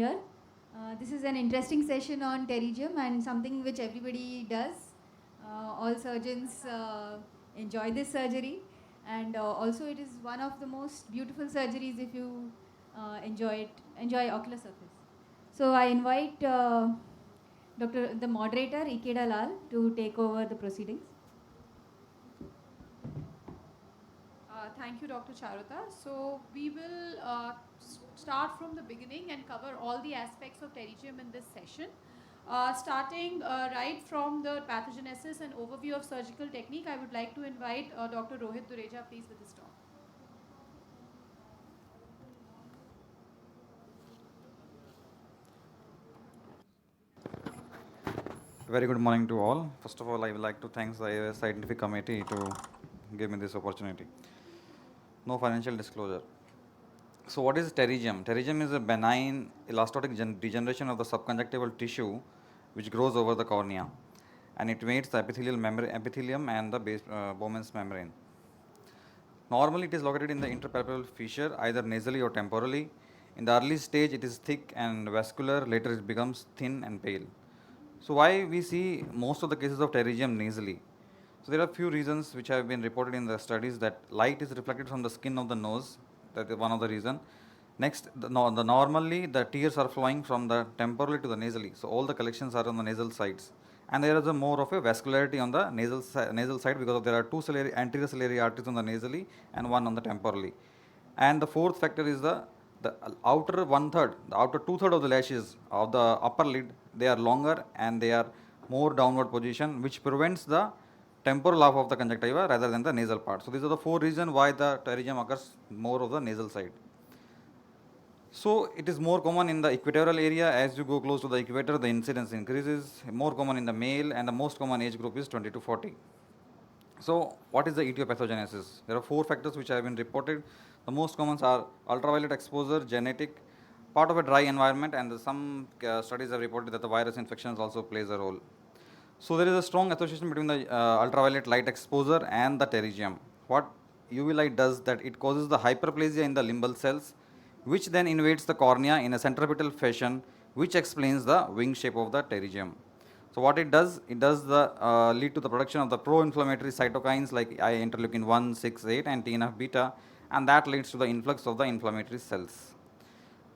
here. This is an interesting session on pterygium and something which everybody does. All surgeons enjoy this surgery, and also it is one of the most beautiful surgeries if you enjoy ocular surface. So I invite the moderator Ikeda Lal to take over the proceedings. Thank you, Dr. Charutta. So we will start from the beginning and cover all the aspects of pterygium in this session. Starting right from the pathogenesis and overview of surgical technique, I would like to invite Dr. Rohit Dureja, please, with his talk. Very good morning to all. First of all, I would like to thank the AIOCMTC Scientific Committee to give me this opportunity. No financial disclosure. So what is pterygium? Pterygium is a benign elastotic degeneration of the subconjunctival tissue which grows over the cornea, and it invades the epithelium and the Bowman's membrane. Normally, it is located in the interpalpebral fissure, either nasally or temporally. In the early stage, it is thick and vascular. Later, it becomes thin and pale. So why we see most of the cases of pterygium nasally? So there are few reasons which have been reported in the studies, that light is reflected from the skin of the nose. That is one of the reason. Next, normally the tears are flowing from the temporally to the nasally. So all the collections are on the nasal sides, and there is a more of a vascularity on the nasal side, because there are two anterior ciliary arteries on the nasally and one on the temporally. And the fourth factor is the outer the outer 2/3 of the lashes of the upper lid, they are longer and they are more downward position, which prevents the temporal half of the conjunctiva rather than the nasal part. So these are the four reasons why the pterygium occurs more of the nasal side. So it is more common in the equatorial area. As you go close to the equator, the incidence increases. More common in the male, and the most common age group is 20 to 40. So what is the etiopathogenesis? There are four factors which have been reported. The most common are ultraviolet exposure, genetic, part of a dry environment, and some studies have reported that the virus infections also plays a role. So there is a strong association between the ultraviolet light exposure and the pterygium. What UV light does, that it causes the hyperplasia in the limbal cells, which then invades the cornea in a centripetal fashion, which explains the wing shape of the pterygium. So what it does lead to the production of the pro-inflammatory cytokines like interleukin 1, 6, 8 and TNF beta, and that leads to the influx of the inflammatory cells.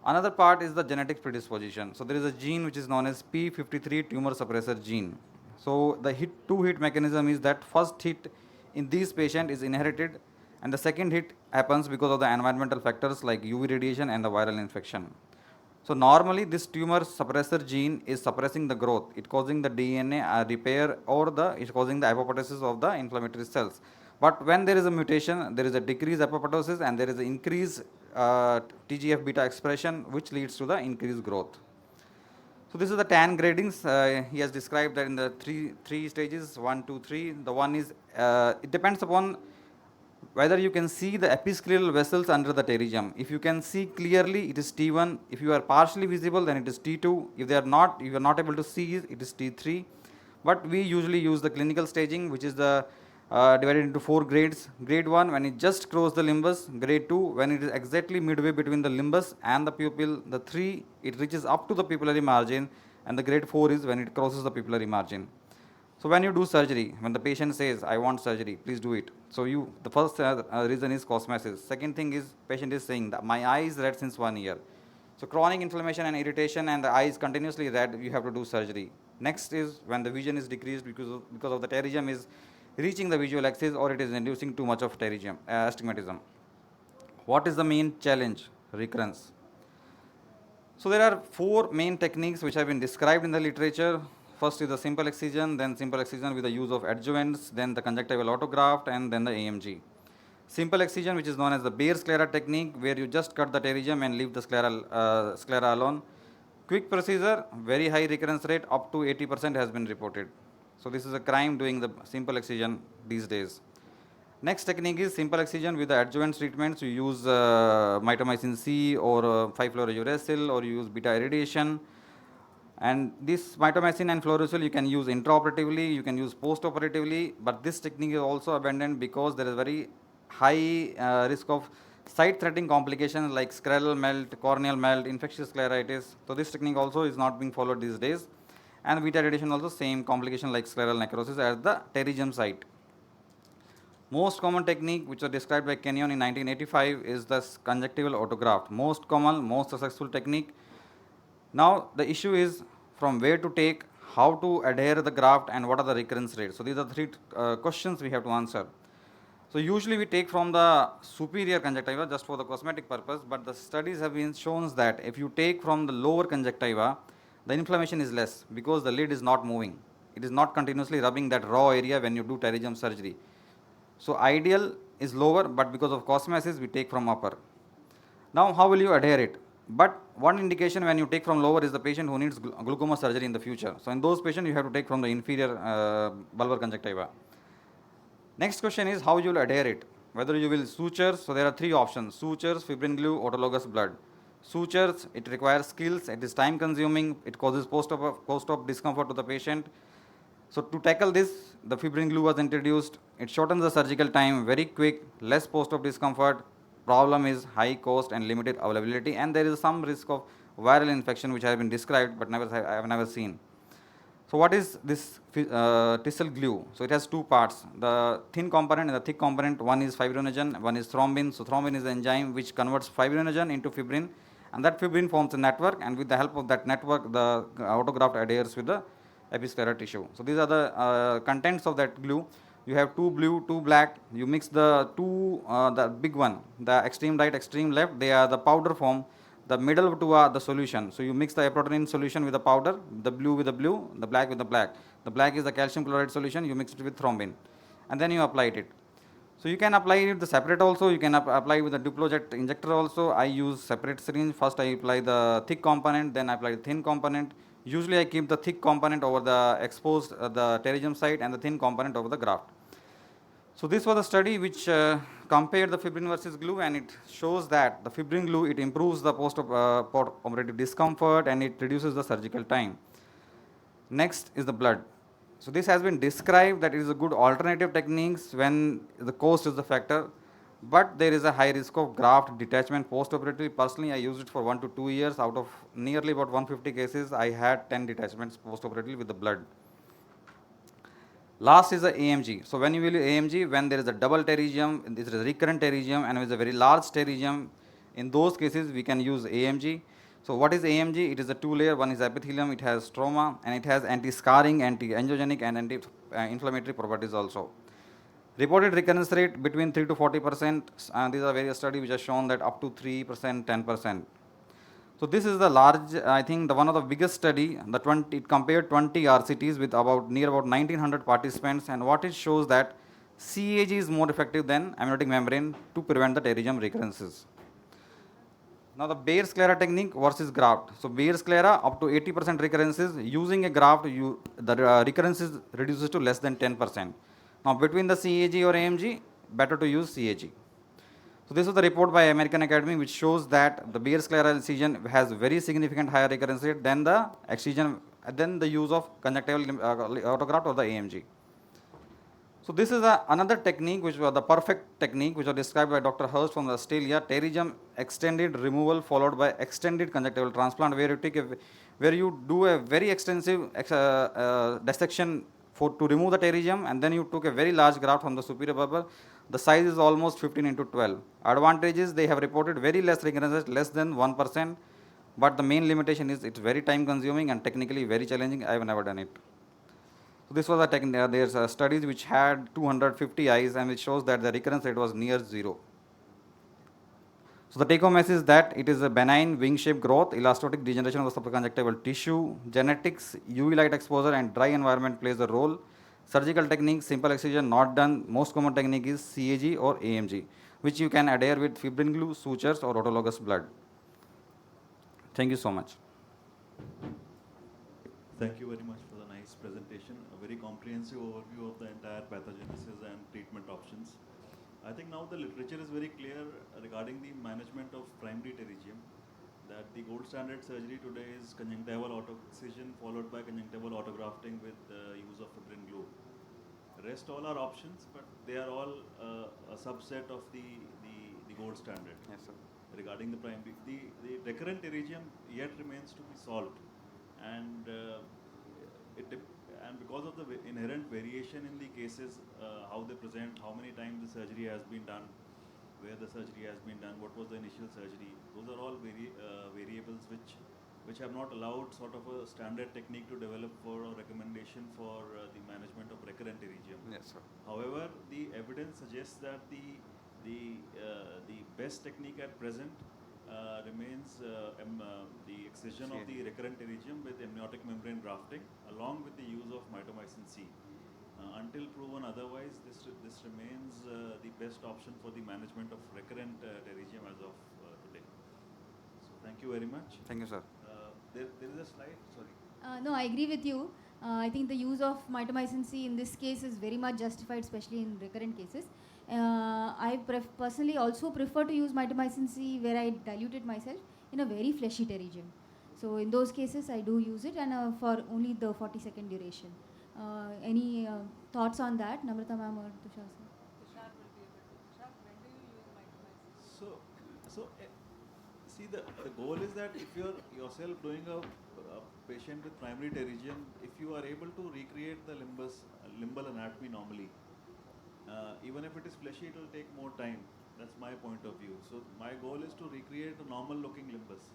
Another part is the genetic predisposition. So there is a gene which is known as P53 tumor suppressor gene. So the hit mechanism is that first hit in this patient is inherited, and the second hit happens because of the environmental factors like UV radiation and the viral infection. So normally this tumor suppressor gene is suppressing the growth. It causing the DNA repair, or it's causing the apoptosis of the inflammatory cells. But when there is a mutation, there is a decreased apoptosis and there is an increased TGF beta expression, which leads to the increased growth. So this is the TAN gradings. He has described that in the three stages, 1, 2, 3. The one is, it depends upon whether you can see the episcleral vessels under the pterygium. If you can see clearly, it is T1. If you are partially visible, then it is T2. If you are not able to see, it is T3. But we usually use the clinical staging, which is the divided into 4 grades. Grade 1, when it just crosses the limbus. Grade 2, when it is exactly midway between the limbus and the pupil. The 3, it reaches up to the pupillary margin. And the grade 4 is when it crosses the pupillary margin. So when you do surgery, when the patient says, I want surgery, please do it. So the first reason is cosmesis. Second thing is, patient is saying that my eye is red since 1 year. So chronic inflammation and irritation and the eye is continuously red, you have to do surgery. Next is when the vision is decreased because of the pterygium is reaching the visual axis, or it is inducing too much of pterygium, astigmatism. What is the main challenge? Recurrence. So there are 4 main techniques which have been described in the literature. First is the simple excision, then simple excision with the use of adjuvants, then the conjunctival autograft, and then the AMG. Simple excision, which is known as the bare sclera technique, where you just cut the pterygium and leave the sclera alone. Quick procedure, very high recurrence rate, up to 80% has been reported. So this is a crime doing the simple excision these days. Next technique is simple excision with the adjuvant treatments. You use mitomycin C or 5-fluorouracil, or you use beta irradiation. And this mitomycin and fluorouracil you can use intraoperatively, you can use postoperatively, but this technique is also abandoned because there is very high risk of Site-threatening complications like scleral melt, corneal melt, infectious scleritis. So this technique also is not being followed these days. And beta radiation also same complication like scleral necrosis at the pterygium site. Most common technique which was described by Kenyon in 1985 is the conjunctival autograft. Most common, most successful technique. Now the issue is from where to take, how to adhere the graft, and what are the recurrence rates. So these are three questions we have to answer. So usually we take from the superior conjunctiva just for the cosmetic purpose, but the studies have been shown that if you take from the lower conjunctiva, the inflammation is less because the lid is not moving. It is not continuously rubbing that raw area when you do pterygium surgery. So ideal is lower, but because of cosmesis we take from upper. Now how will you adhere it? But one indication when you take from lower is the patient who needs glaucoma surgery in the future. So in those patients you have to take from the inferior bulbar conjunctiva. Next question is how you will adhere it. Whether you will sutures, so there are three options: sutures, fibrin glue, autologous blood. Sutures, it requires skills, it is time consuming, it causes post-op discomfort to the patient. So to tackle this, the fibrin glue was introduced. It shortens the surgical time, very quick, less post-op discomfort. Problem is high cost and limited availability, and there is some risk of viral infection which has been described but I have never seen. So what is this tissel glue? So it has two parts, the thin component and the thick component. One is fibrinogen, one is thrombin. So thrombin is the enzyme which converts fibrinogen into fibrin, and that fibrin forms a network, and with the help of that network the autograft adheres with the episcleral tissue. So these are the contents of that glue. You have two blue, two black. You mix the two, the big one, the extreme right, extreme left. They are the powder form. The middle two are the solution. So you mix the aprotein solution with the powder, the blue with the blue, the black with the black. The black is the calcium chloride solution. You mix it with thrombin, and then you apply it. So you can apply it the separate also. You can apply with the Duplojet injector also. I use separate syringe. First I apply the thick component, then I apply the thin component. Usually I keep the thick component over the exposed the pterygium site and the thin component over the graft. So this was a study which compared the fibrin versus glue, and it shows that the fibrin glue, it improves the post-operative discomfort and it reduces the surgical time. Next is the blood. So this has been described that it is a good alternative techniques when the cost is the factor, but there is a high risk of graft detachment post-operatively. Personally, I used it for 1 to 2 years. Out of nearly about 150 cases, I had 10 detachments post-operatively with the blood. Last is the AMG. So when you will AMG, when there is a double pterygium, this is a recurrent pterygium, and with a very large pterygium, in those cases we can use AMG. So what is AMG? It is a two-layer. One is epithelium. It has stroma, and it has anti-scarring, anti-angiogenic, and anti-inflammatory properties also. Reported recurrence rate between 3 to 40%. These are various studies which have shown that up to 3%, 10%. So this is the large, I think the one of the biggest study, it compared 20 RCTs with about 1900 participants, and what it shows that CAG is more effective than amniotic membrane to prevent the pterygium recurrences. Now the Bayer sclera technique versus graft. So Bayer sclera up to 80% recurrences. Using a graft, the recurrences reduces to less than 10%. Now between the CAG or AMG, better to use CAG. So this was the report by American Academy which shows that the Bayer scleral incision has very significant higher recurrence rate than the excision, than the use of conjunctival autograft or the AMG. So this is another technique which was the perfect technique which was described by Dr. Hurst from Australia, pterygium extended removal followed by extended conjunctival transplant, where you do a very extensive dissection to remove the pterygium, and then you took a very large graft from the superior bulbar. The size is almost 15 into 12. Advantages, they have reported very less recurrences, less than 1%, but the main limitation is it's very time consuming and technically very challenging. I have never done it. So this was a there's studies which had 250 eyes and which shows that the recurrence rate was near zero. So the take home message is that it is a benign wing-shaped growth, elastotic degeneration of the supraconjunctival tissue, genetics, UV light exposure and dry environment plays a role. Surgical technique, simple excision not done. Most common technique is CAG or AMG, which you can adhere with fibrin glue, sutures or autologous blood. Thank you so much. Thank you very much for the nice presentation, a very comprehensive overview of the entire pathogenesis and treatment options. I think now the literature is very clear regarding the management of primary pterygium, that the gold standard surgery today is conjunctival auto-excision followed by conjunctival autografting with the use of fibrin glue. Rest all are options, but they are all a subset of the gold standard. Yes, sir. Regarding the primary, the recurrent pterygium yet remains to be solved, and and because of the inherent variation in the cases, how they present, how many times the surgery has been done, where the surgery has been done, what was the initial surgery, those are all variables which have not allowed sort of a standard technique to develop for a recommendation for the management of recurrent pterygium. Yes, sir. However, the evidence suggests that the best technique at present remains the excision of the recurrent pterygium with amniotic membrane grafting, along with the use of mitomycin C. Until proven otherwise, this remains the best option for the management of recurrent pterygium as of today. So thank you very much. Thank you, sir. There is a slide. Sorry. No, I agree with you. I think the use of mitomycin C in this case is very much justified, especially in recurrent cases. I personally also prefer to use mitomycin C where I dilute it myself in a very fleshy pterygium. So in those cases, I do use it, and for only the 40-second duration. Any thoughts on that, Namrata ma'am or Tushar sir? Tushar will be able to. Tushar, when do you use mitomycin? So see, the goal is that if you're yourself doing a patient with primary pterygium, if you are able to recreate the limbal anatomy normally, even if it is fleshy, it will take more time. That's my point of view. So my goal is to recreate a normal looking limbus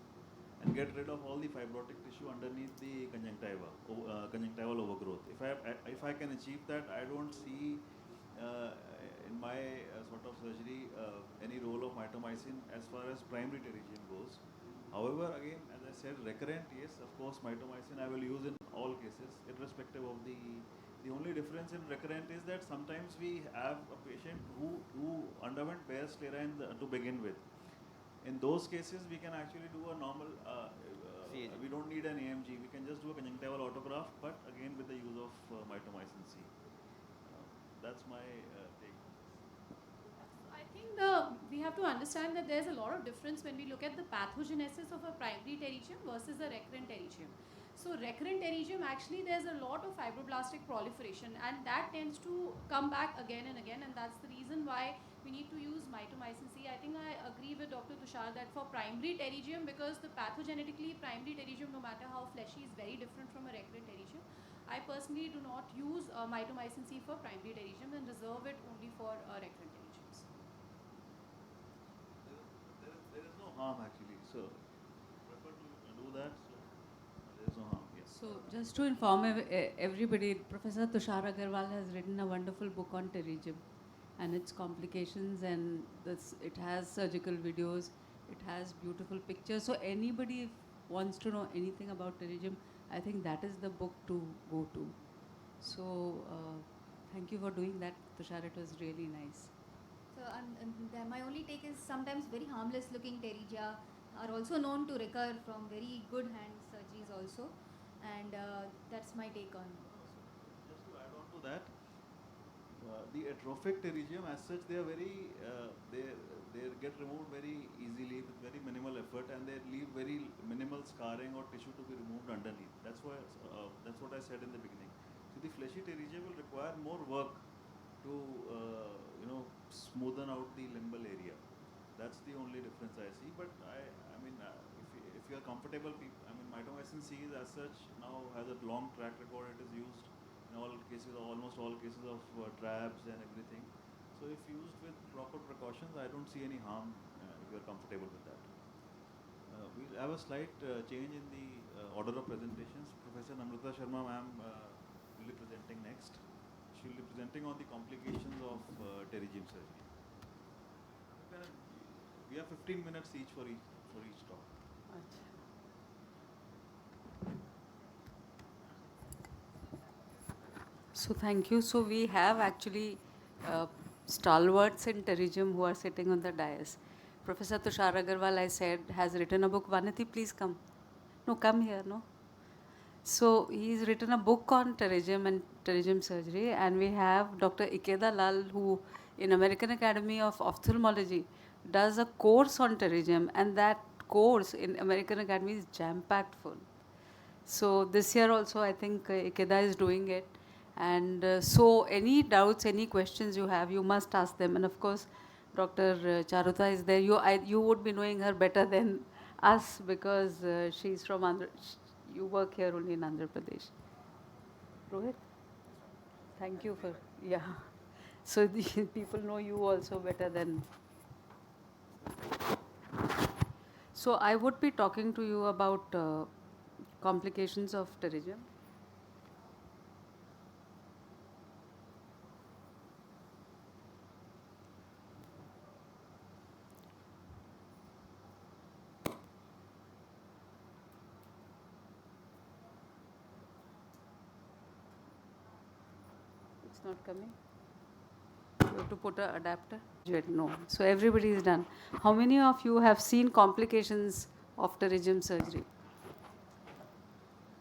and get rid of all the fibrotic tissue underneath the conjunctival overgrowth. If I can achieve that, I don't see in my sort of surgery any role of mitomycin as far as primary pterygium goes. However, again, as I said, recurrent, yes, of course, mitomycin I will use in all cases, irrespective of the only difference in recurrent is that sometimes we have a patient who underwent bare sclera to begin with. In those cases, we can actually do a normal, we don't need an AMG, we can just do a conjunctival autograft, but again with the use of mitomycin C. That's my take. I think we have to understand that there's a lot of difference when we look at the pathogenesis of a primary pterygium versus a recurrent pterygium. So recurrent pterygium, actually there's a lot of fibroblastic proliferation, and that tends to come back again and again, and that's the reason why we need to use mitomycin C. I think I agree with Dr. Tushar that for primary pterygium, because the pathogenetically primary pterygium, no matter how fleshy, is very different from a recurrent pterygium. I personally do not use mitomycin C for primary pterygium and reserve it only for recurrent pterygiums. There is no harm actually, so prefer to do that. So there is no harm. Yes. So just to inform everybody, Professor Tushar Agarwal has written a wonderful book on pterygium and its complications, and it has surgical videos, it has beautiful pictures. So anybody wants to know anything about pterygium, I think that is the book to go to. So thank you for doing that, Tushar. It was really nice. So my only take is sometimes very harmless looking pterygia are also known to recur from very good hand surgeries also, and that's my take on it. Just to add on to that, the atrophic pterygium as such, they are very they get removed very easily with very minimal effort, and they leave very minimal scarring or tissue to be removed underneath. That's why that's what I said in the beginning. So the fleshy pterygium will require more work to smoothen out the limbal area. That's the only difference I see. But I mean, if you are comfortable, mitomycin C as such now has a long track record. It is used in all cases, almost all cases of trabs and everything. So if used with proper precautions, I don't see any harm if you are comfortable with that. We'll have a slight change in the order of presentations. Professor Namrata Sharma ma'am will be presenting next. She will be presenting on the complications of pterygium surgery. We have 15 minutes each for each talk. So thank you. So we have actually stalwarts in pterygium who are sitting on the dais. Professor Tushar Agarwal, I said, has written a book. Vanity, please come. No, come here, no. So he's written a book on pterygium and pterygium surgery, and we have Dr. Ikeda Lal, who in American Academy of Ophthalmology does a course on pterygium, and that course in American Academy is jam-packed full. So this year also, I think Ikeda is doing it. And so any doubts, any questions you have, you must ask them. And of course, Dr. Charuta is there. You would be knowing her better than us because she's from Andhra. You work here only in Andhra Pradesh. Rohit, thank you for, yeah. So the people know you also better than. So I would be talking to you about complications of pterygium. It's not coming. You have to put an adapter. No. So everybody is done. How many of you have seen complications of pterygium surgery?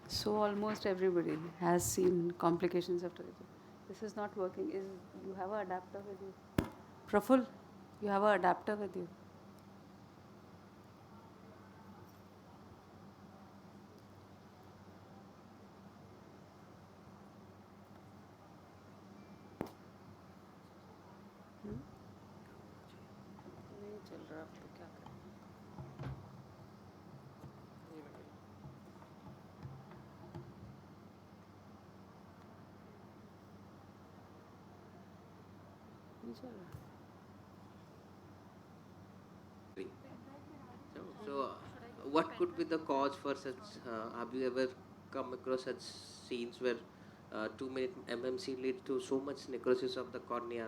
So almost everybody has seen complications of pterygium. This is not working. You have an adapter with you? Praful, you have an adapter with you? नहीं चल रहा, अब तो क्या करें? नहीं चल रहा। What could be the cause for such? Have you ever come across such scenes where 2-minute MMC lead to so much necrosis of the cornea,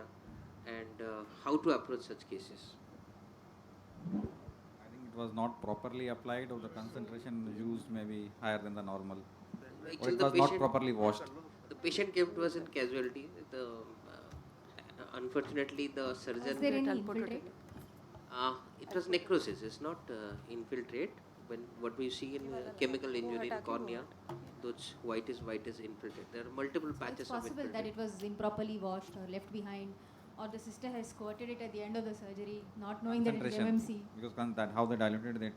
and how to approach such cases? I think it was not properly applied, or the concentration used may be higher than the normal, or Actually, it was not properly washed. The patient came to us in casualty. Unfortunately, the Was there surgeon. any I'll put it infiltrate? It was necrosis. It's not infiltrate. When what we see in chemical injury in cornea, those white is infiltrate. There are multiple So patches it's of possible that infiltrate. it was improperly washed or left behind, or the sister has squirted it at the end of the surgery, not knowing that it is Concentration, MMC. because that how they diluted it.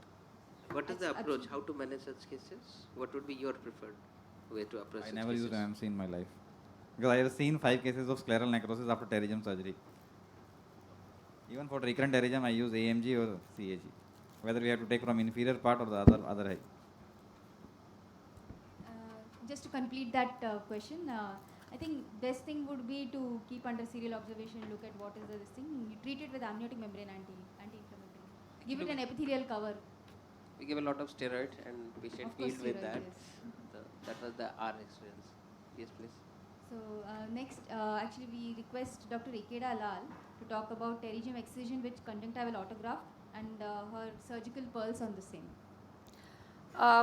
What is the That's approach? How to manage such cases? What would be your preferred way to approach I such never cases? used MMC in my life, because I have seen 5 cases of scleral necrosis after pterygium surgery. Even for recurrent pterygium, I use AMG or CAG, whether we have to take from inferior part or the other eye. Just to complete that question, I think best thing would be to keep under serial observation, look at what is this thing. You treat it with amniotic membrane anti-inflammatory. Give it an epithelial cover. We give a lot of steroid and patient Of course, healed with steroids, that. yes. That was our experience. Yes, please. So next, actually we request Dr. Ikeda Lal to talk about pterygium excision with conjunctival autograft and her surgical pearls on the same.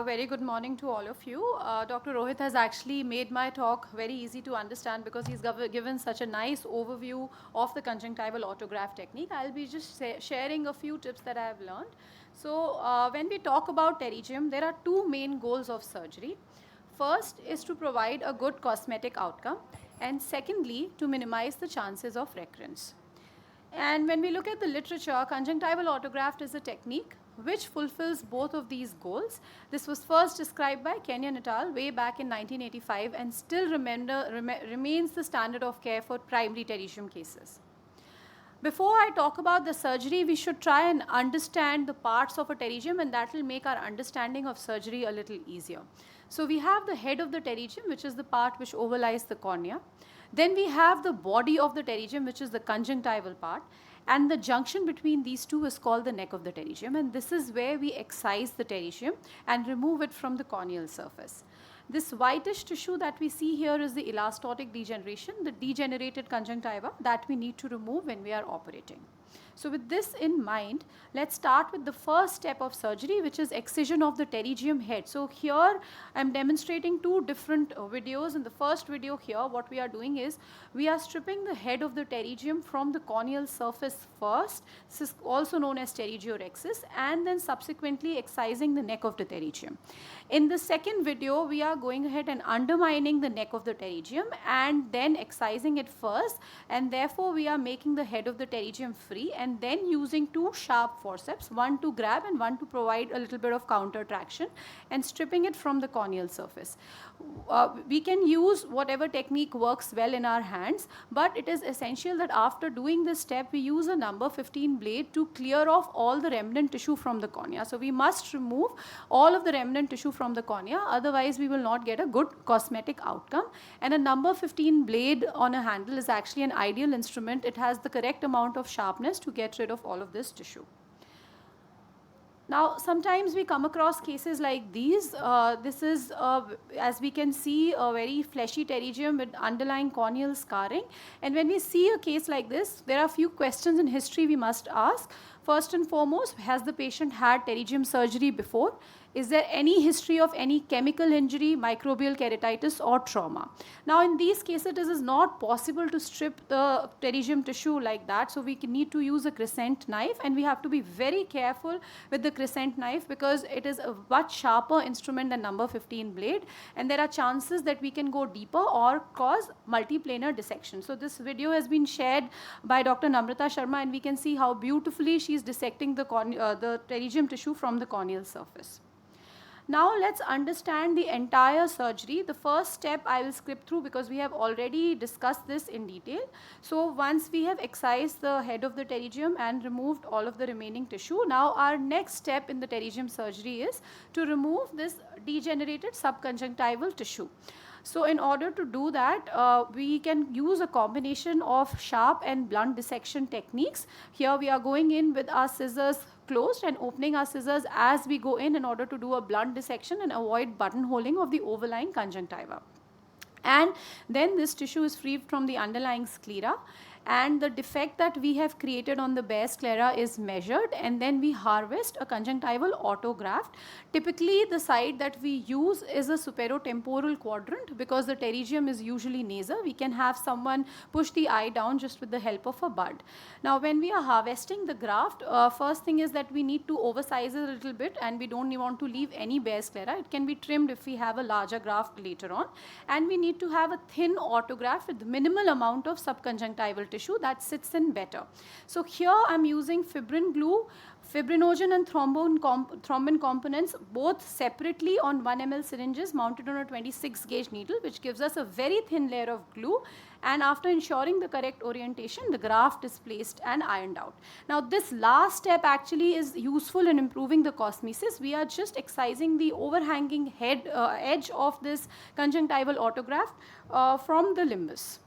Very good morning to all of you. Dr. Rohit has actually made my talk very easy to understand because he's given such a nice overview of the conjunctival autograft technique. I'll be just sharing a few tips that I have learned. So when we talk about pterygium, there are two main goals of surgery. First is to provide a good cosmetic outcome, and secondly, to minimize the chances of recurrence. And when we look at the literature, conjunctival autograft is a technique which fulfills both of these goals. This was first described by Kenyon et al. Way back in 1985 and still remains the standard of care for primary pterygium cases. Before I talk about the surgery, we should try and understand the parts of a pterygium, and that will make our understanding of surgery a little easier. So we have the head of the pterygium, which is the part which overlies the cornea. Then we have the body of the pterygium, which is the conjunctival part. And the junction between these two is called the neck of the pterygium. And this is where we excise the pterygium and remove it from the corneal surface. This whitish tissue that we see here is the elastotic degeneration, the degenerated conjunctiva that we need to remove when we are operating. So with this in mind, let's start with the first step of surgery, which is excision of the pterygium head. So here I'm demonstrating two different videos. In the first video here, what we are doing is we are stripping the head of the pterygium from the corneal surface first, this is also known as pterygiorexis, and then subsequently excising the neck of the pterygium. In the second video, we are going ahead and undermining the neck of the pterygium and then excising it first, and therefore we are making the head of the pterygium free, and then using two sharp forceps, one to grab and one to provide a little bit of counter traction, and stripping it from the corneal surface. we can use whatever technique works well in our hands, but it is essential that after doing this step, we use a number 15 blade to clear off all the remnant tissue from the cornea. So we must remove all of the remnant tissue from the cornea, otherwise we will not get a good cosmetic outcome. And a number 15 blade on a handle is actually an ideal instrument. It has the correct amount of sharpness to get rid of all of this tissue. Now, sometimes we come across cases like these. This is, as we can see, a very fleshy pterygium with underlying corneal scarring. And when we see a case like this, there are a few questions in history we must ask. First and foremost, has the patient had pterygium surgery before? Is there any history of any chemical injury, microbial keratitis, or trauma? Now, in these cases, it is not possible to strip the pterygium tissue like that, so we need to use a crescent knife, and we have to be very careful with the crescent knife because it is a much sharper instrument than number 15 blade, and there are chances that we can go deeper or cause multiplanar dissection. So this video has been shared by Dr. Namrata Sharma, and we can see how beautifully she is dissecting the pterygium tissue from the corneal surface. Now let's understand the entire surgery. The first step I will skip through because we have already discussed this in detail. So once we have excised the head of the pterygium and removed all of the remaining tissue, now our next step in the pterygium surgery is to remove this degenerated subconjunctival tissue. So in order to do that, we can use a combination of sharp and blunt dissection techniques. Here we are going in with our scissors closed and opening our scissors as we go in order to do a blunt dissection and avoid buttonholing of the overlying conjunctiva. And then this tissue is freed from the underlying sclera, and the defect that we have created on the bare sclera is measured, and then we harvest a conjunctival autograft. Typically, the side that we use is a superotemporal quadrant because the pterygium is usually nasal. We can have someone push the eye down just with the help of a bud. Now, when we are harvesting the graft, first thing is that we need to oversize it a little bit, and we don't want to leave any bare sclera. It can be trimmed if we have a larger graft later on, and we need to have a thin autograft with minimal amount of subconjunctival tissue that sits in better. So here I'm using fibrin glue, fibrinogen and thrombin components both separately on 1 ml syringes mounted on a 26 gauge needle, which gives us a very thin layer of glue, and after ensuring the correct orientation, the graft is placed and ironed out. Now this last step actually is useful in improving the cosmesis. We are just excising the overhanging edge of this conjunctival autograft from the limbus.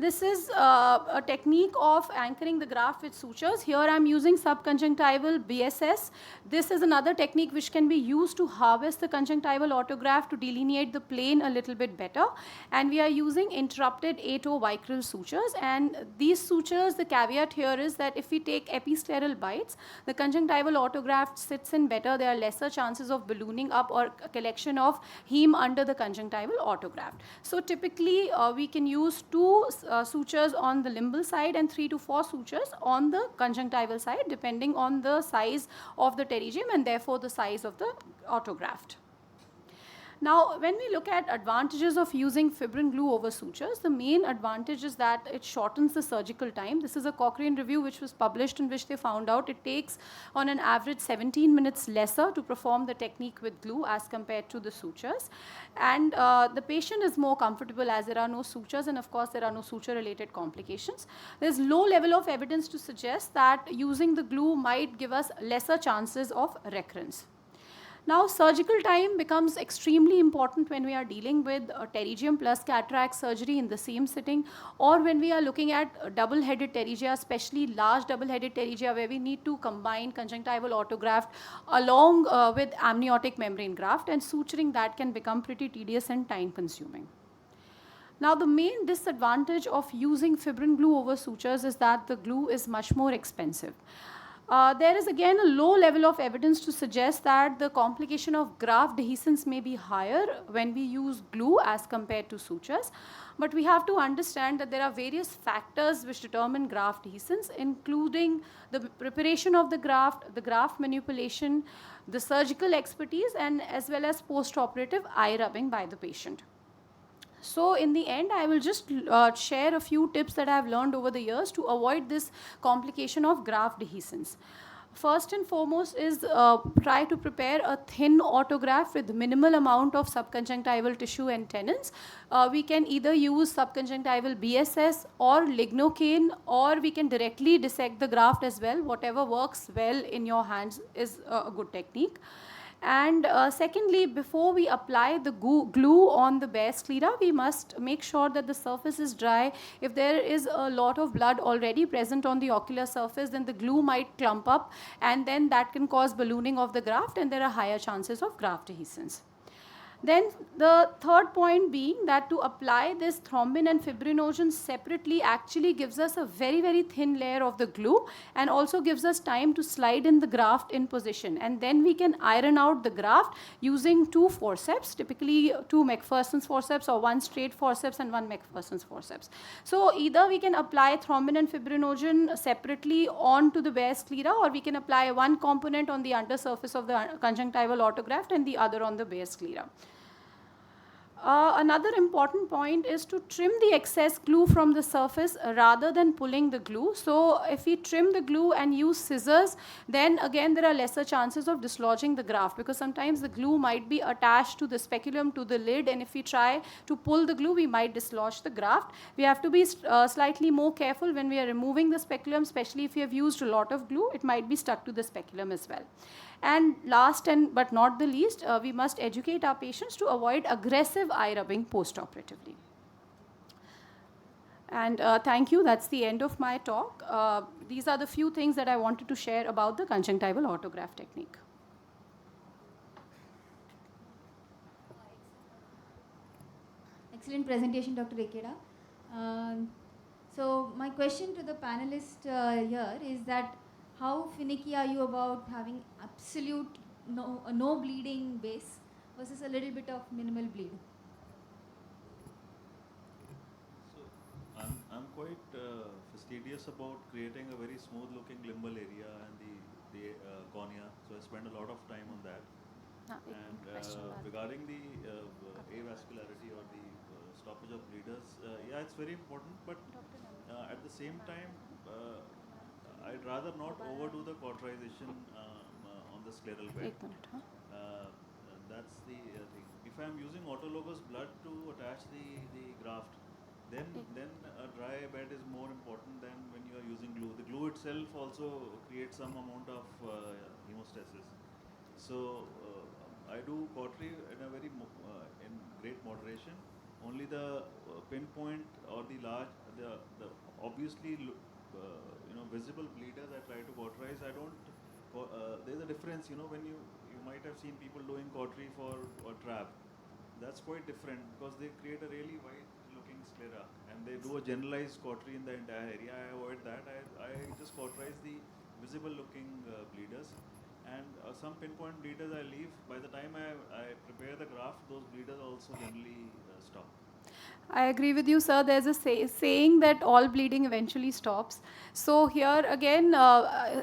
This is a technique of anchoring the graft with sutures. Here I am using subconjunctival BSS. This is another technique which can be used to harvest the conjunctival autograft to delineate the plane a little bit better. And we are using interrupted 8-0 vicryl sutures. And these sutures, the caveat here is that if we take episcleral bites, the conjunctival autograft sits in better. There are lesser chances of ballooning up or a collection of heme under the conjunctival autograft. So typically we can use two sutures on the limbal side and 3 to 4 sutures on the conjunctival side, depending on the size of the pterygium and therefore the size of the autograft. Now, when we look at advantages of using fibrin glue over sutures, the main advantage is that it shortens the surgical time. This is a Cochrane review which was published in which they found out it takes on an average 17 minutes lesser to perform the technique with glue as compared to the sutures. And the patient is more comfortable as there are no sutures, and of course there are no suture related complications. There's low level of evidence to suggest that using the glue might give us lesser chances of recurrence. Now, surgical time becomes extremely important when we are dealing with pterygium plus cataract surgery in the same sitting, or when we are looking at double-headed pterygia, especially large double-headed pterygia where we need to combine conjunctival autograft along with amniotic membrane graft, and suturing that can become pretty tedious and time-consuming. Now, the main disadvantage of using fibrin glue over sutures is that the glue is much more expensive. There is again a low level of evidence to suggest that the complication of graft dehiscence may be higher when we use glue as compared to sutures. But we have to understand that there are various factors which determine graft dehiscence, including the preparation of the graft manipulation, the surgical expertise, and as well as post-operative eye rubbing by the patient. So in the end, I will just share a few tips that I have learned over the years to avoid this complication of graft dehiscence. first and foremost is try to prepare a thin autograft with minimal amount of subconjunctival tissue and tendons. We can either use subconjunctival BSS or lignocaine, or we can directly dissect the graft as well. Whatever works well in your hands is a good technique. And secondly, before we apply the glue on the bare sclera, we must make sure that the surface is dry. If there is a lot of blood already present on the ocular surface, then the glue might clump up, and then that can cause ballooning of the graft, and there are higher chances of graft adhesions. Then the third point being that to apply this thrombin and fibrinogen separately actually gives us a very, very thin layer of the glue, and also gives us time to slide in the graft in position. And then we can iron out the graft using 2 forceps, typically 2 McPherson's forceps, or 1 straight forceps and 1 McPherson's forceps. So either we can apply thrombin and fibrinogen separately onto the bare sclera, or we can apply one component on the undersurface of the conjunctival autograft and the other on the bare sclera. Another important point is to trim the excess glue from the surface rather than pulling the glue. So if we trim the glue and use scissors, then again there are lesser chances of dislodging the graft, because sometimes the glue might be attached to the speculum, to the lid, and if we try to pull the glue, we might dislodge the graft. We have to be slightly more careful when we are removing the speculum, especially if we have used a lot of glue. It might be stuck to the speculum as well. And last but not the least, we must educate our patients to avoid aggressive eye rubbing post-operatively. And thank you. That's the end of my talk. These are the few things that I wanted to share about the conjunctival autograft technique. Excellent presentation, Dr. Ikeda. So my question to the panelist here is that how finicky are you about having absolute no bleeding base versus a little bit of minimal bleed? So I'm quite fastidious about creating a very smooth looking limbal area and the cornea. So I spend a lot of time on that. And regarding the avascularity or the stoppage of bleeders, yeah, it's very important, but at the same time, I'd rather not overdo the cauterization on the scleral bed. That's the thing. If I'm using autologous blood to attach the graft, then a dry bed is more important than when you are using glue. The glue itself also creates some amount of hemostasis. So I do cautery in a very in great moderation. Only the pinpoint or the large, the obviously visible bleeders I try to cauterize. I don't. There's a difference, when you might have seen people doing cautery for a trap. That's quite different because they create a really wide-looking sclera and they do a generalized cautery in the entire area. I avoid that. I just cauterize the visible-looking bleeders. And some pinpoint bleeders I leave. By the time I prepare the graft, those bleeders also generally stop. I agree with you, sir. There's a saying that all bleeding eventually stops. So here again,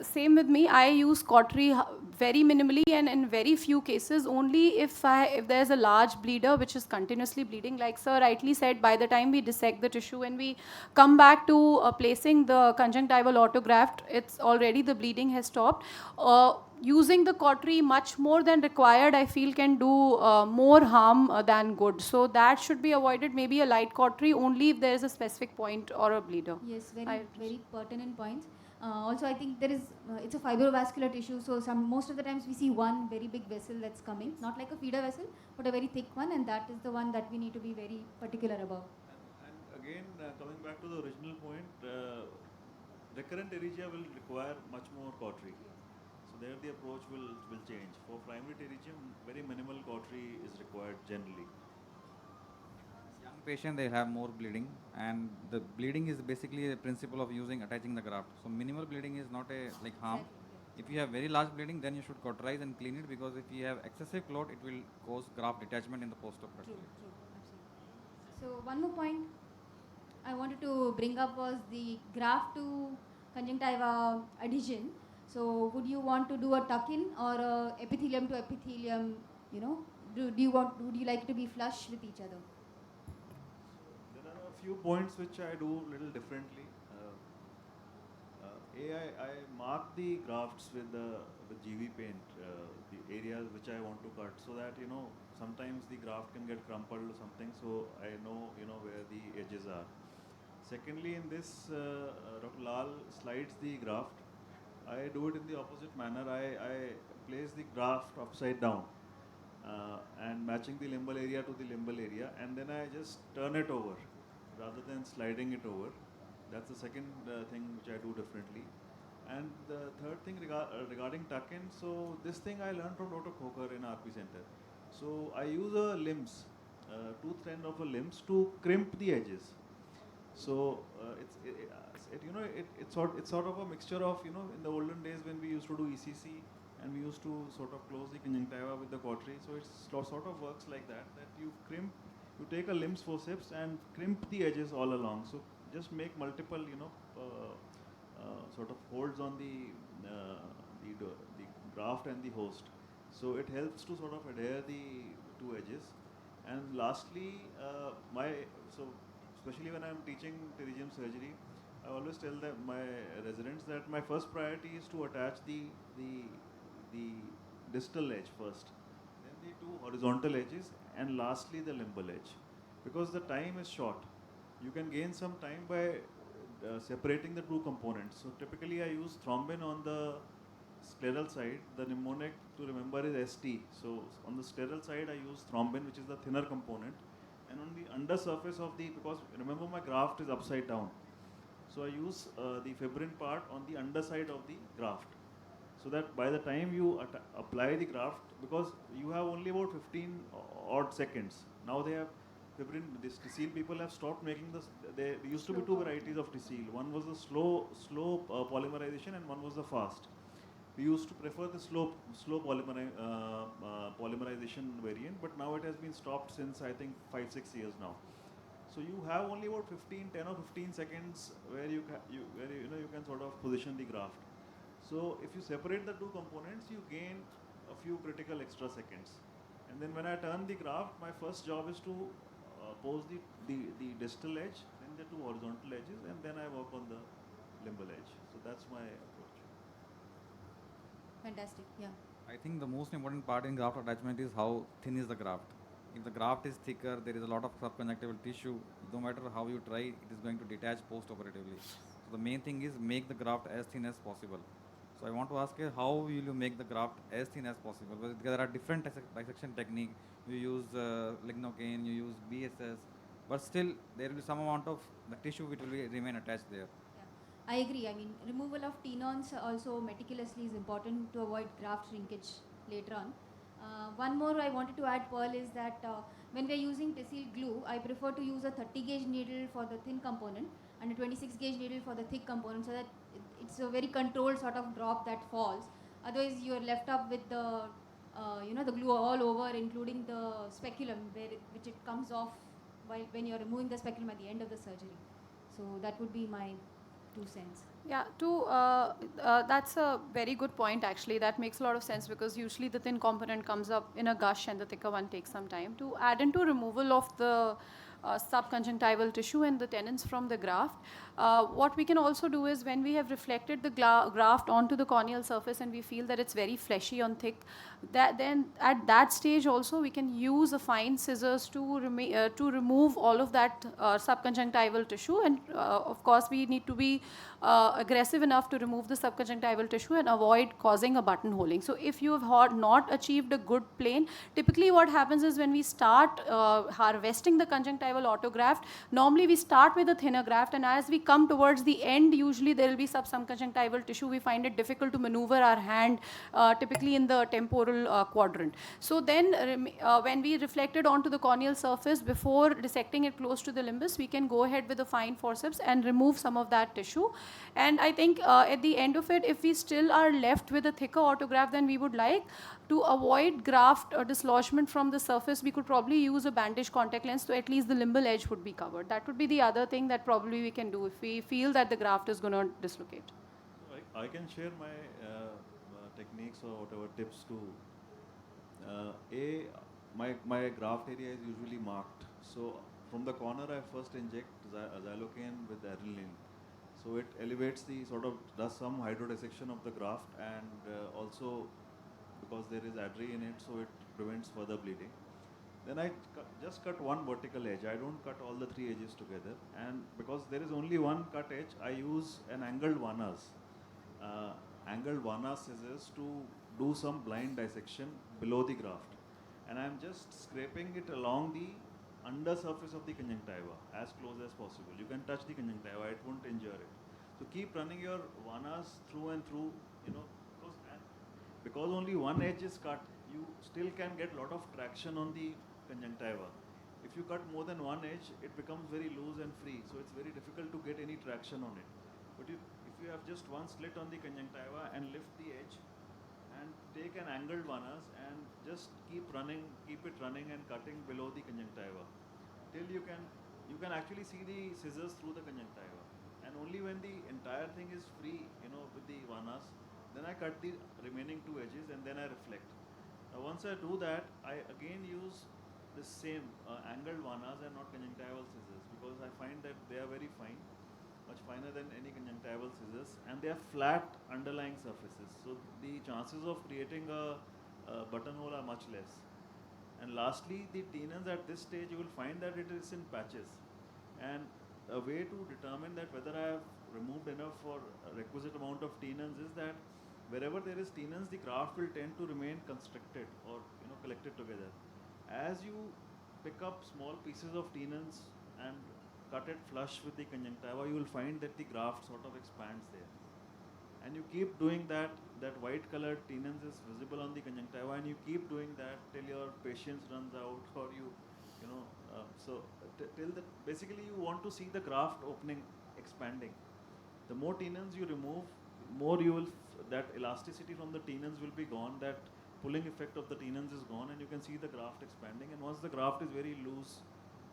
same with me. I use cautery very minimally and in very few cases. Only if there's a large bleeder which is continuously bleeding, like sir rightly said, by the time we dissect the tissue and we come back to placing the conjunctival autograft, it's already the bleeding has stopped. Using the cautery much more than required, I feel, can do more harm than good. So that should be avoided. Maybe a light cautery only if there is a specific point or a bleeder. Yes, very pertinent points. Also, I think there is it's a fibrovascular tissue, so most of the times we see one very big vessel that's coming, not like a feeder vessel, but a very thick one, and that is the one that we need to be very particular about. And again, coming back to the original point, recurrent pterygia will require much more cautery. So there the approach will change. For primary pterygium, very minimal cautery is required generally. Young patient, they have more bleeding, and the bleeding is basically the principle of attaching the graft. So minimal bleeding is not a harm. Exactly. If you have very large bleeding, then you should cauterize and clean it, because if you have excessive clot, it will cause graft detachment in the post-operative. True, absolutely. So one more point I wanted to bring up was the graft to conjunctiva adhesion. So would you want to do a tuck-in or a epithelium to epithelium? Would you like it to be flush with each other? There are a few points which I do a little differently. I mark the grafts with GV paint, the areas which I want to cut, so that sometimes the graft can get crumpled or something. So I know where the edges are. Secondly, in this, Dr. Lal slides the graft. I do it in the opposite manner. I place the graft upside down and matching the limbal area to the limbal area, and then I just turn it over rather than sliding it over. That's the second thing which I do differently. And the third thing regarding tuck-in, so this thing I learned from Dr. Khokar in RP Center. So I use a limbs, tooth end of a limbs to crimp the edges. So it's sort of a mixture of in the olden days when we used to do ECC and we used to sort of close the conjunctiva with the cautery. So it sort of works like that you crimp, you take a limbs forceps and crimp the edges all along. So just make multiple sort of holds on the graft and the host. So it helps to sort of adhere the two edges. And lastly, especially when I'm teaching pterygium surgery, I always tell my residents that my first priority is to attach the distal edge first, then the two horizontal edges, and lastly the limbal edge. Because the time is short, you can gain some time by separating the two components. So typically I use thrombin on the scleral side. The mnemonic to remember is ST. So on the scleral side I use thrombin, which is the thinner component, and on the under surface of because remember my graft is upside down, so I use the fibrin part on the underside of the graft, so that by the time you apply the graft, because you have only about 15 odd seconds. Now they have fibrin, this TCL people have stopped making this. There used to be two varieties of TCL. One was the slow polymerization, and one was the fast. We used to prefer the slow polymerization variant, but now it has been stopped since I think 5-6 years now. So you have only about 10 or 15 seconds where you can sort of position the graft. So if you separate the two components, you gain a few critical extra seconds. And then when I turn the graft, my first job is to pose the distal edge, then the two horizontal edges, and then I work on the limbal edge. So that's my approach. Fantastic, yeah. I think the most important part in graft attachment is how thin is the graft. If the graft is thicker, there is a lot of subconjunctival tissue. No matter how you try, it is going to detach post-operatively. So the main thing is make the graft as thin as possible. So I want to ask you, how will you make the graft as thin as possible? Because there are different dissection technique. You use lignocaine, you use BSS, but still there will be some amount of the tissue which will remain attached there. Yeah, I agree. I mean, removal of tenons also meticulously is important to avoid graft shrinkage later on. One more I wanted to add, Pearl, is that when we are using TCL glue, I prefer to use a 30 gauge needle for the thin component and a 26 gauge needle for the thick component, so that it's a very controlled sort of drop that falls. Otherwise, you are left up with the the glue all over, including the speculum, which it comes off when you're removing the speculum at the end of the surgery. So that would be my 2 cents. Yeah, that's a very good point actually. That makes a lot of sense because usually the thin component comes up in a gush and the thicker one takes some time. To add into removal of the subconjunctival tissue and the tenons from the graft, what we can also do is when we have reflected the graft onto the corneal surface and we feel that it's very fleshy and thick, then at that stage also we can use a fine scissors to remove all of that subconjunctival tissue, and of course we need to be aggressive enough to remove the subconjunctival tissue and avoid causing a buttonholing. So if you have not achieved a good plane, typically what happens is when we start harvesting the conjunctival autograft, normally we start with a thinner graft, and as we come towards the end, usually there will be subconjunctival tissue. We find it difficult to maneuver our hand, typically in the temporal quadrant. So then when we reflect it onto the corneal surface before dissecting it close to the limbus, we can go ahead with a fine forceps and remove some of that tissue. And I think at the end of it, if we still are left with a thicker autograft than we would like, to avoid graft dislodgement from the surface, we could probably use a bandage contact lens, so at least the limbal edge would be covered. That would be the other thing that probably we can do if we feel that the graft is going to dislocate. I can share my techniques or whatever tips too. My graft area is usually marked. So from the corner, I first inject xylocaine with adrenaline. So So it elevates the sort of, does some hydrodissection of the graft, and also because there is adri in it, so it prevents further bleeding. Then I just cut one vertical edge. I don't cut all the three edges together. And because there is only one cut edge, I use an angled vanas. Angled vanas scissors to do some blind dissection below the graft. And I'm just scraping it along the undersurface of the conjunctiva as close as possible. You can touch the conjunctiva, it won't injure it. So keep running your vanas through and through, because only one edge is cut, you still can get a lot of traction on the conjunctiva. If you cut more than one edge, it becomes very loose and free, so it's very difficult to get any traction on it. But if you have just one slit on the conjunctiva and lift the edge and take an angled vanas and just keep it running and cutting below the conjunctiva till you can actually see the scissors through the conjunctiva. And only when the entire thing is free, with the vanas, then I cut the remaining two edges and then I reflect. Now once I do that, I again use the same angled vanas and not conjunctival scissors, because I find that they are very fine, much finer than any conjunctival scissors, and they are flat underlying surfaces. So the chances of creating a buttonhole are much less. And lastly, the tenons at this stage, you will find that it is in patches. And a way to determine that whether I have removed enough or a requisite amount of tenons is that wherever there is tenons, the graft will tend to remain constricted or collected together. As you pick up small pieces of tenons and cut it flush with the conjunctiva, you will find that the graft sort of expands there. And you keep doing that, that white colored tenons is visible on the conjunctiva, and you keep doing that till your patience runs out, or till the, basically you want to see the graft opening, expanding. The more tenons you remove, more you will, that elasticity from the tenons will be gone, that pulling effect of the tenons is gone, and you can see the graft expanding. And once the graft is very loose,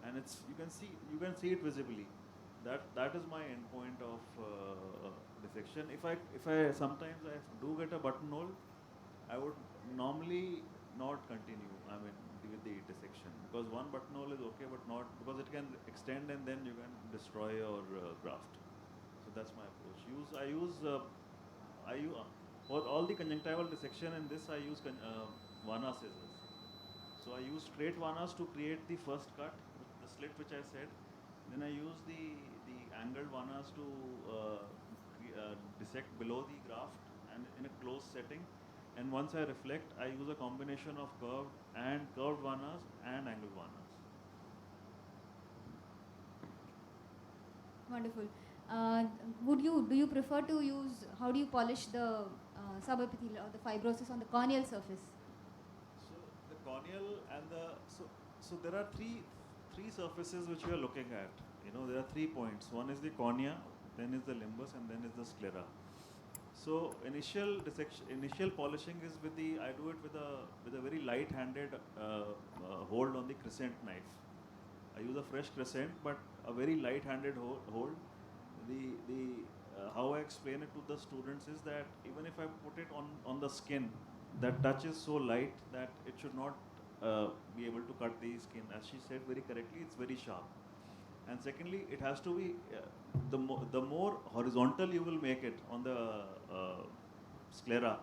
and you can see it visibly. That is my end point of dissection. If I sometimes I do get a buttonhole, I would normally not continue. I mean, with the dissection, because one buttonhole is okay, but not because it can extend and then you can destroy your graft. So that's my approach. For all the conjunctival dissection in this, I use vana scissors. So I use straight vanas to create the first cut, the slit which I said. Then I use the angled vanas to dissect below the graft and in a closed setting. And once I reflect, I use a combination of curved vanas and angled vanas. Wonderful. Do you prefer to use, how do you polish the subepithelial or the fibrosis on the corneal surface? So the corneal and so there are three surfaces which we are looking at. There are 3 points. One is the cornea, then is the limbus, and then is the sclera. So initial polishing is I do it with a very light-handed hold on the crescent knife. I use a fresh crescent, but a very light-handed hold. How I explain it to the students is that even if I put it on the skin, that touch is so light that it should not be able to cut the skin. As she said very correctly, it's very sharp. And secondly, it has to be the more horizontal you will make it on the sclera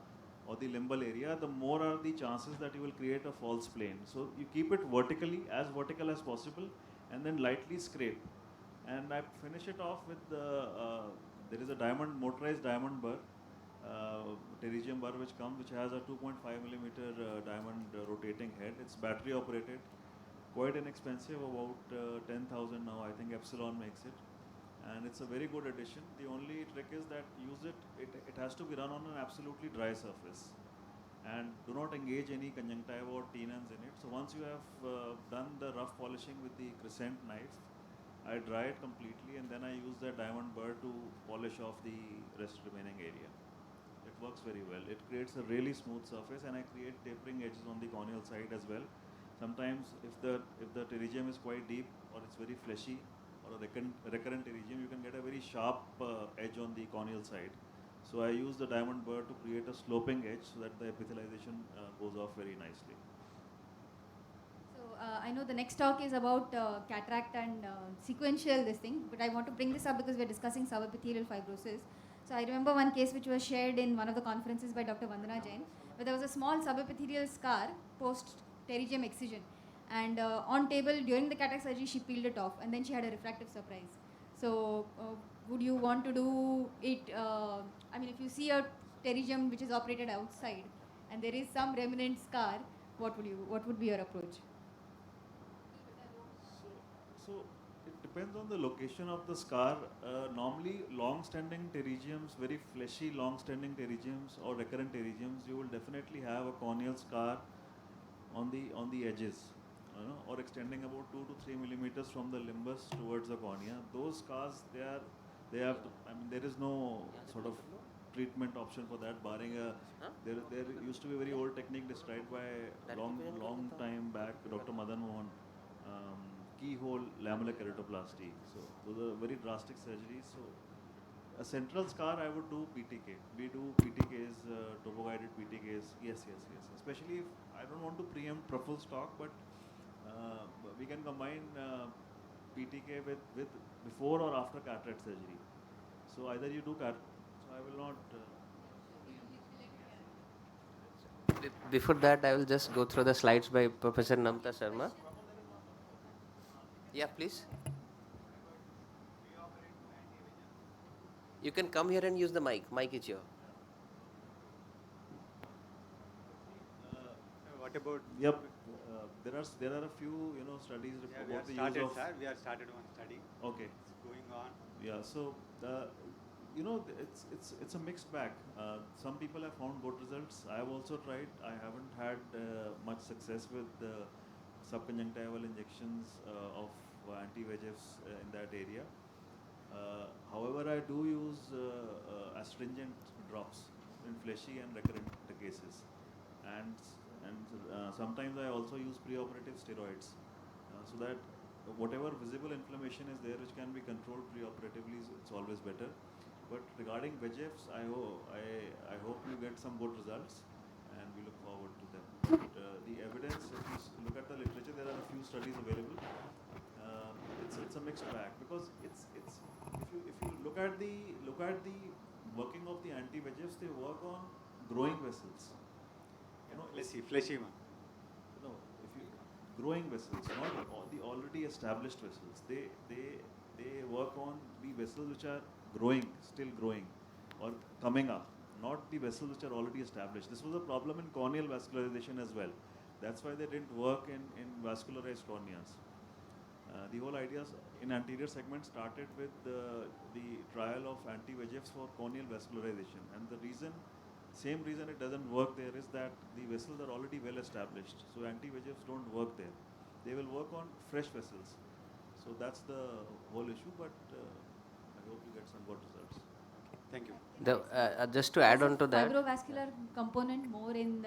or the limbal area, the more are the chances that you will create a false plane. So you keep it vertically, as vertical as possible, and then lightly scrape. And I finish it off with there is a motorized diamond burr, Pterygium burr which has a 2.5 millimeter diamond rotating head. It's battery operated, quite inexpensive, about 10,000 now. I think Epsilon makes it, and it's a very good addition. The only trick is that it has to be run on an absolutely dry surface, and do not engage any conjunctiva or tenons in it. So once you have done the rough polishing with the crescent knife, I dry it completely, and then I use the diamond burr to polish off the remaining area. It works very well. It creates a really smooth surface, and I create tapering edges on the corneal side as well. Sometimes if the pterygium is quite deep or it's very fleshy, or a recurrent pterygium, you can get a very sharp edge on the corneal side. So I use the diamond burr to create a sloping edge so that the epithelialization goes off very nicely. So I know know, the next talk is about cataract and sequential this thing, but I want to bring this up because we're discussing subepithelial fibrosis. So I remember one case which was shared in one of the conferences by Dr. Vandana Jain, where there was a small subepithelial scar post pterygium excision, and on table during the cataract surgery she peeled it off, and then she had a refractive surprise. So would you want to do it? I mean, if you see a pterygium which is operated outside, and there is some remnant scar, what would be your approach? So it depends on the location of the scar. Normally, long-standing pterygiums, very fleshy long-standing pterygiums or recurrent pterygiums, you will definitely have a corneal scar on the edges, or extending about 2 to 3 millimeters from the limbus towards the cornea. Those scars, they have to, I mean, there is no sort of treatment option for that, barring a, there used to be a very old technique described by long time back, Dr. Madan Mohan, keyhole lamellar keratoplasty. So those are very drastic surgeries. So a central scar, I would do PTK. We do PTKs, topo-guided PTKs. Yes. Especially if I don't want to preempt Praful's talk, but we can combine PTK with before or after cataract surgery. So either you do cataract. So I will not. Before that, I will just go through the slides by Professor Namta Sharma. Yeah, please. You can come here and use the mic. Mic is here. What about? Yep. There are a few studies about the use of. Sir. We have started one study. Okay. It's going on. Yeah. So it's a mixed bag. Some people have found good results. I have also tried. I haven't had much success with subconjunctival injections of anti-VEGFs in that area. However, I do use astringent drops in fleshy and recurrent cases, and sometimes I also use preoperative steroids, so that whatever visible inflammation is there, which can be controlled preoperatively, it's always better. But regarding VEGFs, I hope you get some good results, and we look forward to them. But the evidence, if you look at the literature, there are a few studies available. It's a mixed bag, because it's if you look at the working of the anti-VEGFs, they work on growing vessels. Fleshy one. No, if you growing vessels, not the already established vessels. They work on the vessels which are growing, still growing, or coming up, not the vessels which are already established. This was a problem in corneal vascularization as well. That's why they didn't work in vascularized corneas. The whole idea in anterior segment started with the trial of anti-VEGFs for corneal vascularization, and same reason it doesn't work there is that the vessels are already well established. So anti-VEGFs don't work there. They will work on fresh vessels. So that's the whole issue, but I hope you get some good results. Thank you. Just to add on to that. Fibrovascular component more in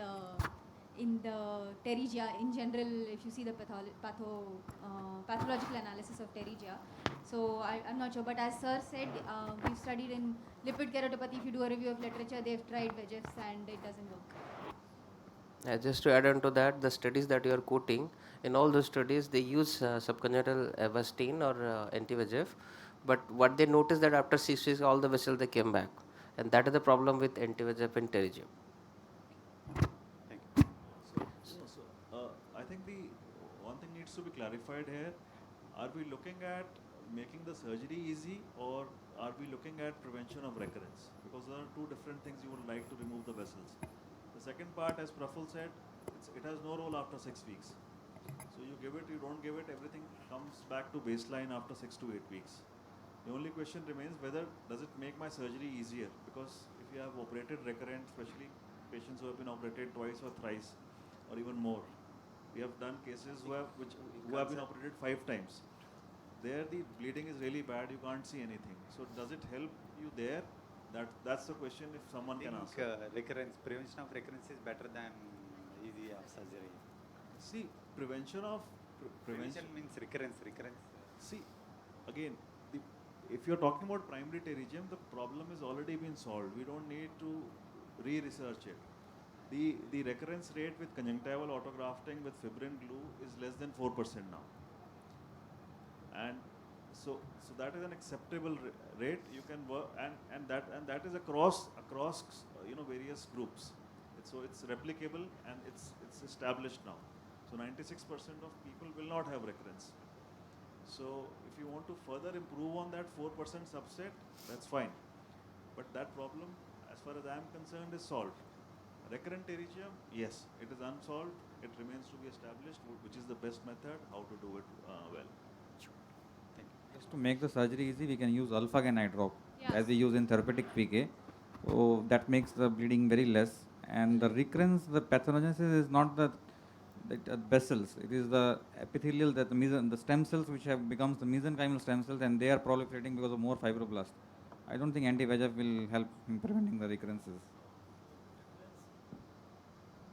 the pterygia in general, if you see the pathological analysis of pterygia. So I'm not sure, but as sir said, we've studied in lipid keratopathy. If you do a review of literature, they've tried VEGFs and it doesn't work. Just to add on to that, the studies that you are quoting, in all those studies, they use subconjunctival Avastin or anti-VEGF, but what they noticed that after 6 weeks, all the vessels they came back, and that is the problem with anti-VEGF in pterygium. I think the one thing needs to be clarified here. Are we looking at making the surgery easy, or are we looking at prevention of recurrence? Because there are two different things you would like to remove the vessels. The second part, as Praful said, it has no role after 6 weeks. So you give it, you don't give it, everything comes back to baseline after 6 to 8 weeks. The only question remains whether does it make my surgery easier? Because if you have operated recurrent, especially patients who have been operated twice or thrice or even more, we have done cases who have been operated 5 times. There the bleeding is really bad, you can't see anything. So does it help you there? That's the question if someone can answer. Prevention of recurrence is better than easy of surgery. See, prevention means recurrence. See, again, if you're talking about primary pterygium, the problem has already been solved. We don't need to re-research it. the recurrence rate with conjunctival autografting with fibrin glue is less than 4% now. And so that is an acceptable rate. You can work, and that is across various groups. So it's replicable and it's established now. So 96% of people will not have recurrence. So if you want to further improve on that 4% subset, that's fine. But that problem, as far as I am concerned, is solved. Recurrent pterygium, yes, it is unsolved. It remains to be established, which is the best method, how to do it well. Just to make the surgery easy, we can use alpha-gal drop Yes. as we use in therapeutic PK. So that makes the bleeding very less. And the recurrence, the pathogenesis is not the vessels. It is the epithelial, that the stem cells which have becomes the mesenchymal stem cells, and they are proliferating because of more fibroblasts. I don't think anti-VEGF will help in preventing the recurrences.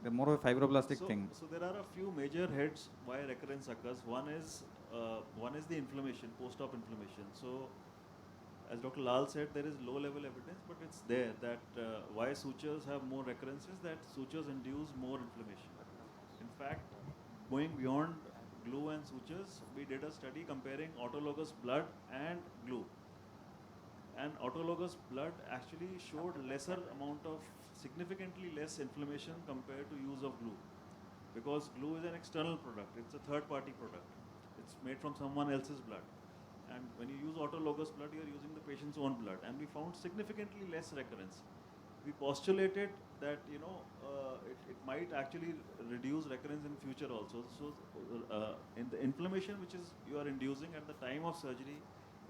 They're more of a fibroblastic thing. So there are a few major heads why recurrence occurs. One is the inflammation, post-op inflammation. So as Dr. Lal said, there is low-level evidence, but it's there that why sutures have more recurrences, that sutures induce more inflammation. In fact, going beyond glue and sutures, we did a study comparing autologous blood and glue. And autologous blood actually showed significantly less inflammation compared to use of glue. Because glue is an external product, it's a third-party product. It's made from someone else's blood. And when you use autologous blood, you're using the patient's own blood. And we found significantly less recurrence. We postulated that it might actually reduce recurrence in future also. So in the inflammation which is you are inducing at the time of surgery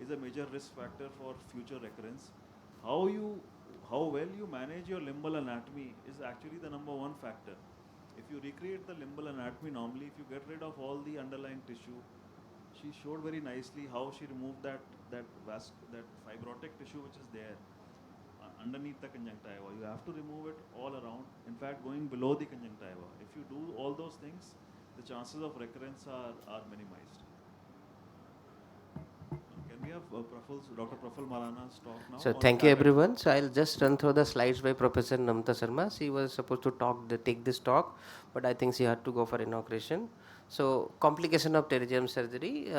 is a major risk factor for future recurrence. How well you manage your limbal anatomy is actually the number one factor. If you recreate the limbal anatomy normally, if you get rid of all the underlying tissue, she showed very nicely how she removed that fibrotic tissue which is there underneath the conjunctiva. You have to remove it all around. In fact, going below the conjunctiva. If you do all those things, the chances of recurrence are minimized. Can we have Dr. Praful Marana's talk now? So thank you everyone. So I'll just run through the slides by Professor Namta Sharma. She was supposed to take this talk, but I think she had to go for inauguration. So complication of pterygium surgery.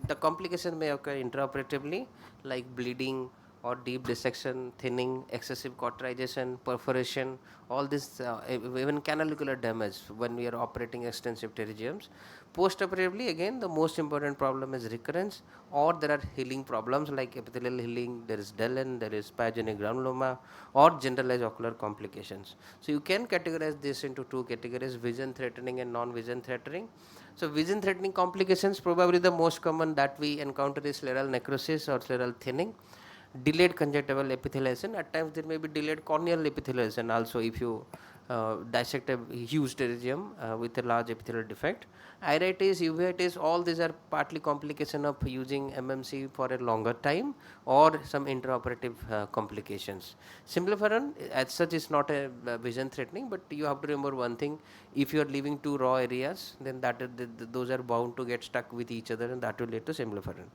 The complication may occur intraoperatively, like bleeding or deep dissection, thinning, excessive cauterization, perforation, all this, even canalicular damage when we are operating extensive pterygiums. Post-operatively, again, the most important problem is recurrence, or there are healing problems like epithelial healing, there is Dellen, there is pyogenic granuloma, or generalized ocular complications. So you can categorize this into two categories, vision threatening and non-vision threatening. So vision threatening complications, probably the most common that we encounter is scleral necrosis or scleral thinning. Delayed conjunctival epithelialization. At times there may be delayed corneal epithelialization also if you dissect a huge pterygium with a large epithelial defect. Iritis, uveitis, all these are partly complication of using MMC for a longer time or some intraoperative complications. Symplepharon as such is not a vision threatening, but you have to remember one thing: if you are leaving two raw areas, then those are bound to get stuck with each other, and that will lead to symplepharon.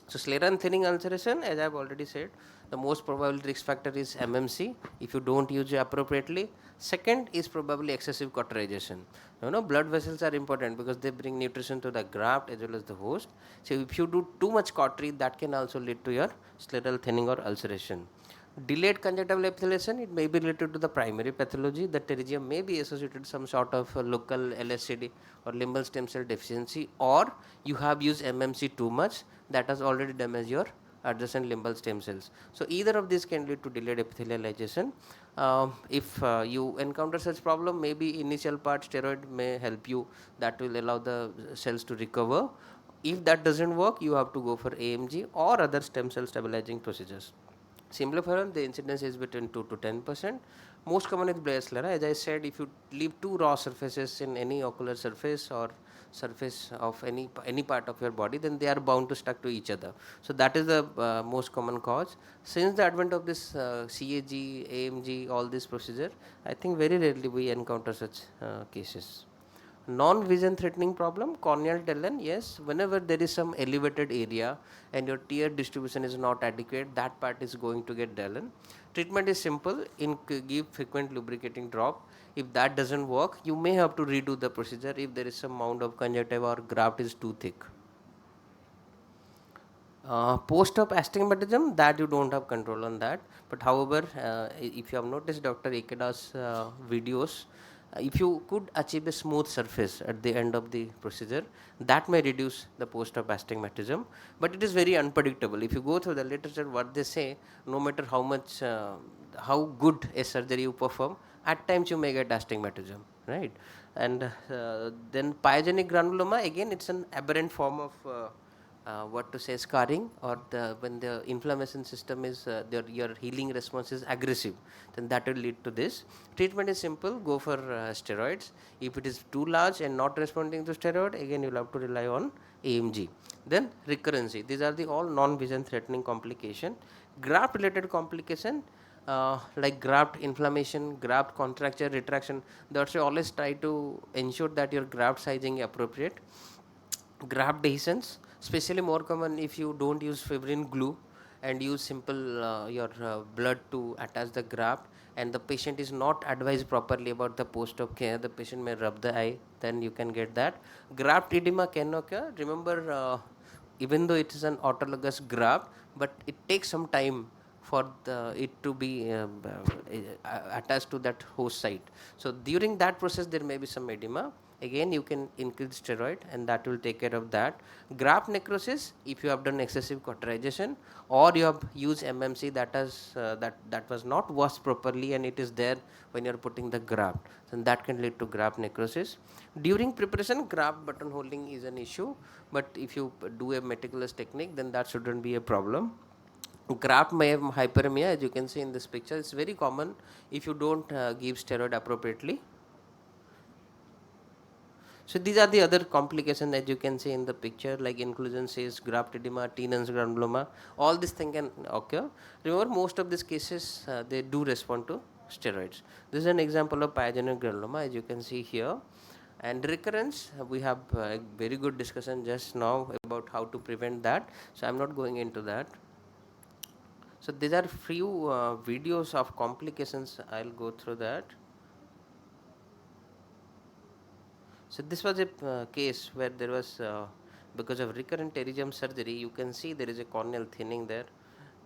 So scleral thinning ulceration, as I have already said, the most probable risk factor is MMC if you don't use it appropriately. Second is probably excessive cauterization. Blood vessels are important because they bring nutrition to the graft as well as the host. So if you do too much cautery, that can also lead to your scleral thinning or ulceration. Delayed conjunctival epithelialization, it may be related to the primary pathology. The pterygium may be associated with some sort of local LSCD or limbal stem cell deficiency, or you have used MMC too much, that has already damaged your adjacent limbal stem cells. So either of these can lead to delayed epithelialization. If you encounter such problem, maybe initial part steroid may help you, that will allow the cells to recover. If that doesn't work, you have to go for AMG or other stem cell stabilizing procedures. Symplepharon, the incidence is between 2 to 10%. Most common is Blair sclera. As I said, if you leave two raw surfaces in any ocular surface or surface of any part of your body, then they are bound to stuck to each other. So that is the most common cause. Since the advent of this CAG, AMG, all this procedure, I think very rarely we encounter such cases. Non-vision threatening problem, corneal Dellen, yes, whenever there is some elevated area and your tear distribution is not adequate, that part is going to get Dellen. Treatment is simple, give frequent lubricating drop. If that doesn't work, you may have to redo the procedure if there is some mound of conjunctiva or graft is too thick. Post-op astigmatism, that you don't have control on that, but however, if you have noticed Dr. Ikeda's videos, if you could achieve a smooth surface at the end of the procedure, that may reduce the post-op astigmatism, but it is very unpredictable. If you go through the literature, what they say, no matter how much, how good a surgery you perform, at times you may get astigmatism, right? And then pyogenic granuloma, again, it's an aberrant form of what to say, scarring, or when the inflammation system is your healing response is aggressive, then that will lead to this. Treatment is simple, go for steroids. If it is too large and not responding to steroid, again you will have to rely on AMG. Then recurrency, these are the all non-vision threatening complication. Graft related complication, like graft inflammation, graft contracture, retraction, that's why always try to ensure that your graft sizing is appropriate. Graft adhesions, especially more common if you don't use fibrin glue and use simple your blood to attach the graft, and the patient is not advised properly about the post-op care, the patient may rub the eye, then you can get that. Graft edema can occur. Remember, even though it is an autologous graft, but it takes some time for it to be attached to that host site. So during that process there may be some edema. Again you can increase steroid and that will take care of that. Graft necrosis, if you have done excessive cauterization or you have used MMC that has that was not washed properly and it is there when you are putting the graft, then that can lead to graft necrosis. During preparation, graft button holding is an issue, but if you do a meticulous technique, then that shouldn't be a problem. Graft hyperemia, as you can see in this picture, it's very common if you don't give steroid appropriately. So these are the other complications that you can see in the picture, like inclusion says graft edema, Tenon's granuloma, all this thing can occur. Remember, most of these cases they do respond to steroids. This is an example of pyogenic granuloma, as you can see here. And recurrence, we have a very good discussion just now about how to prevent that, so I'm not going into that. So these are few videos of complications. I'll go through that. So this was a case where there was because of recurrent pterygium surgery, you can see there is a corneal thinning there,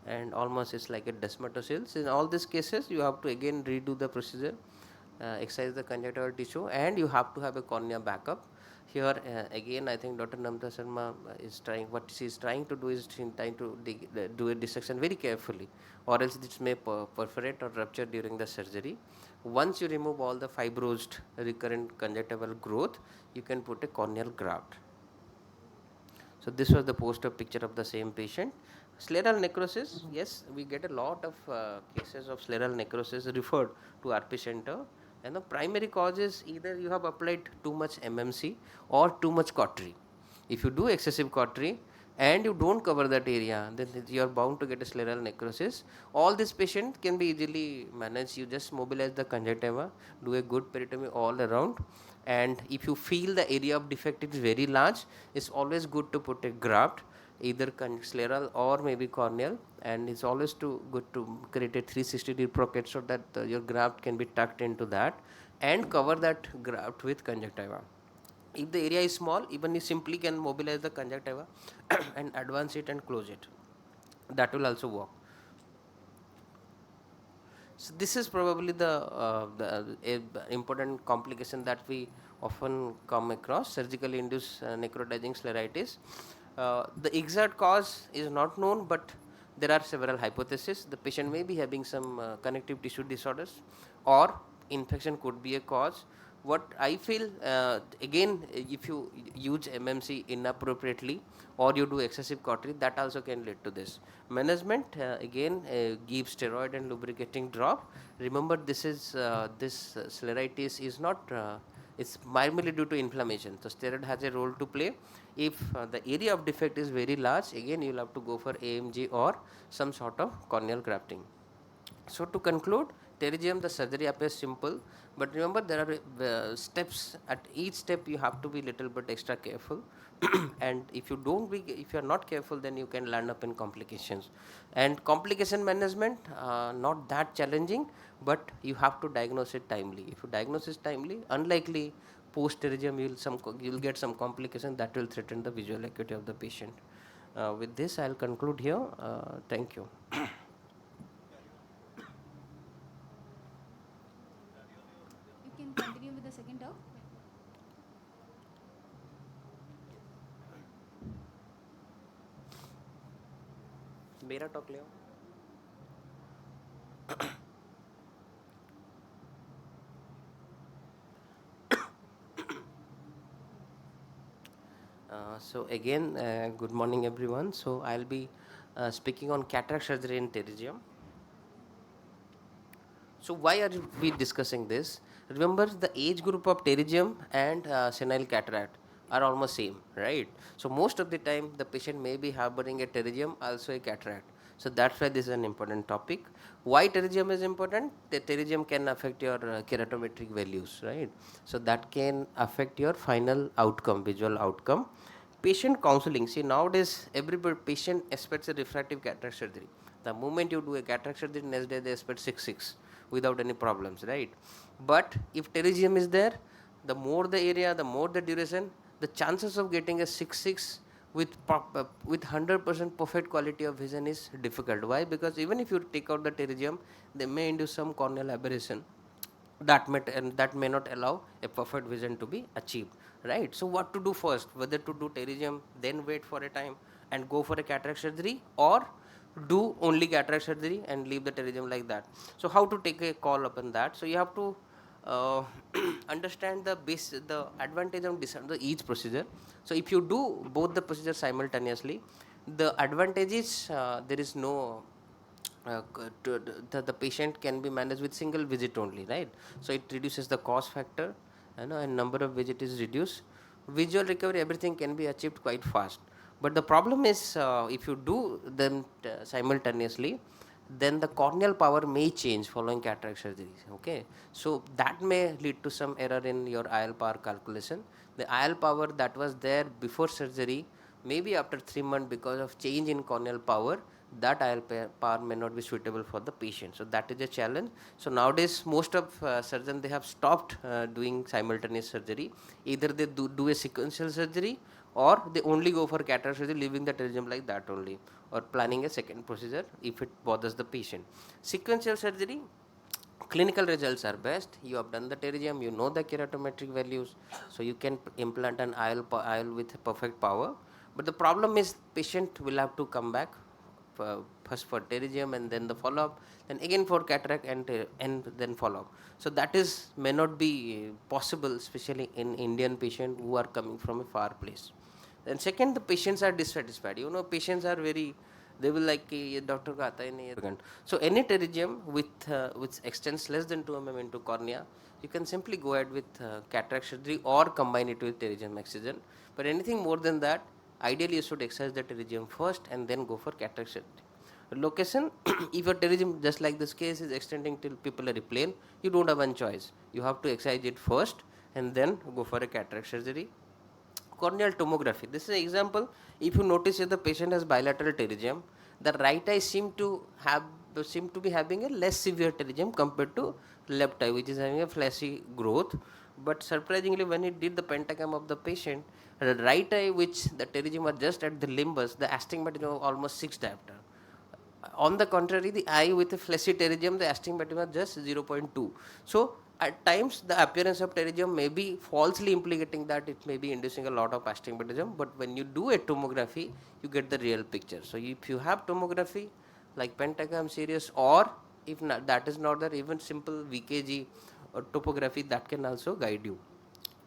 and almost it's like a desmatocyst. In all these cases, you have to again redo the procedure, excise the conjunctival tissue, and you have to have a cornea backup. Here again, I think Dr. Namta Sharma is trying. What she is trying to do is trying to do a dissection very carefully, or else this may perforate or rupture during the surgery. Once you remove all the fibrosed recurrent conjunctival growth, you can put a corneal graft. So this was the post-op picture of the same patient. Scleral necrosis, yes, we get a lot of cases of scleral necrosis referred to RP center, and the primary cause is either you have applied too much MMC or too much cautery. If you do excessive cautery and you don't cover that area, then you are bound to get a scleral necrosis. All this patient can be easily managed. You just mobilize the conjunctiva, do a good peritomy all around, and if you feel the area of defect is very large, it's always good to put a graft, either scleral or maybe corneal, and it's always good to create a 360-degree pocket so that your graft can be tucked into that and cover that graft with conjunctiva. If the area is small, even you simply can mobilize the conjunctiva and advance it and close it. That will also work. So this is probably the important complication that we often come across, surgically induced necrotizing scleritis. The exact cause is not known, but there are several hypotheses. The patient may be having some connective tissue disorders, or infection could be a cause. What I feel, again, if you use MMC inappropriately or you do excessive cautery, that also can lead to this. Management, again, give steroid and lubricating drop. Remember, this is this scleritis is not it's primarily due to inflammation. So steroid has a role to play. If the area of defect is very large, again you will have to go for AMG or some sort of corneal grafting. So to conclude, pterygium, the surgery appears simple, but remember there are steps. At each step, you have to be little bit extra careful. And if you don't be, if you are not careful, then you can land up in complications. And complication management, not that challenging, but you have to diagnose it timely. If you diagnose it timely, unlikely post pterygium you'll get some complication that will threaten the visual acuity of the patient. With this, I'll conclude here. Thank you. You can continue with the second talk. मेरा talk ले आओ. So again, good morning everyone. So I'll be speaking on cataract surgery in pterygium. So why are we discussing this? Remember, the age group of pterygium and senile cataract are almost same, right? So most of the time, the patient may be harboring a pterygium, also a cataract. So that's why this is an important topic. Why pterygium is important? The pterygium can affect your keratometric values, right? So that can affect your final outcome, visual outcome. Patient counseling. See, nowadays, every patient expects a refractive cataract surgery. The moment you do a cataract surgery, next day they expect 6/6 without any problems, right? But if pterygium is there, the more the area, the more the duration, the chances of getting a 6/6 with 100% perfect quality of vision is difficult. Why? Because even if you take out the pterygium, they may induce some corneal aberration that may not allow a perfect vision to be achieved, right? So what to do first, whether to do pterygium then wait for a time and go for a cataract surgery, or do only cataract surgery and leave the pterygium like that. So how to take a call upon that? So you have to uh, understand the advantage and disadvantage of each procedure. So if you do both the procedures simultaneously, the advantage is there is no the patient can be managed with single visit only, right? So it reduces the cost factor, and number of visit is reduced. Visual recovery, everything can be achieved quite fast. But the problem is, if you do them simultaneously, then the corneal power may change following cataract surgery. Okay, so that may lead to some error in your IL power calculation. The IL power that was there before surgery, maybe after 3 months, because of change in corneal power, that IL power may not be suitable for the patient. So that is a challenge. So nowadays, most of surgeons, they have stopped doing simultaneous surgery. Either they do a sequential surgery, or they only go for cataract surgery, leaving the pterygium like that only, or planning a second procedure if it bothers the patient. Sequential surgery, clinical results are best. You have done the pterygium, you know the keratometric values, so you can implant an IL with perfect power. But the problem is, patient will have to come back first for pterygium and then the follow-up, then again for cataract and then follow-up. So that is may not be possible, especially in Indian patient who are coming from a far place. Then second, the patients are dissatisfied. You know, patients are very, they will like कि ये doctor का आता ही नहीं है. So any pterygium which extends less than 2 mm into cornea, you can simply go ahead with cataract surgery or combine it with pterygium excision. But anything more than that, ideally you should excise the pterygium first and then go for cataract surgery. Location, if your pterygium, just like this case, is extending till pupillary plane, you don't have one choice. You have to excise it first and then go for a cataract surgery. Corneal tomography. This is an example. If you notice that the patient has bilateral pterygium, the right eye seem to be having a less severe pterygium compared to left eye, which is having a flashy growth. But surprisingly, when he did the pentagram of the patient, the right eye, which the pterygium was just at the limbus, the astigmatism was almost 6 diopter. On the contrary, the eye with a fleshy pterygium, the astigmatism was just 0.2. So at times the appearance of pterygium may be falsely implicating that it may be inducing a lot of astigmatism, but when you do a tomography, you get the real picture. So if you have tomography like pentagram series, or if not, that is not there, even simple VKG or topography, that can also guide you.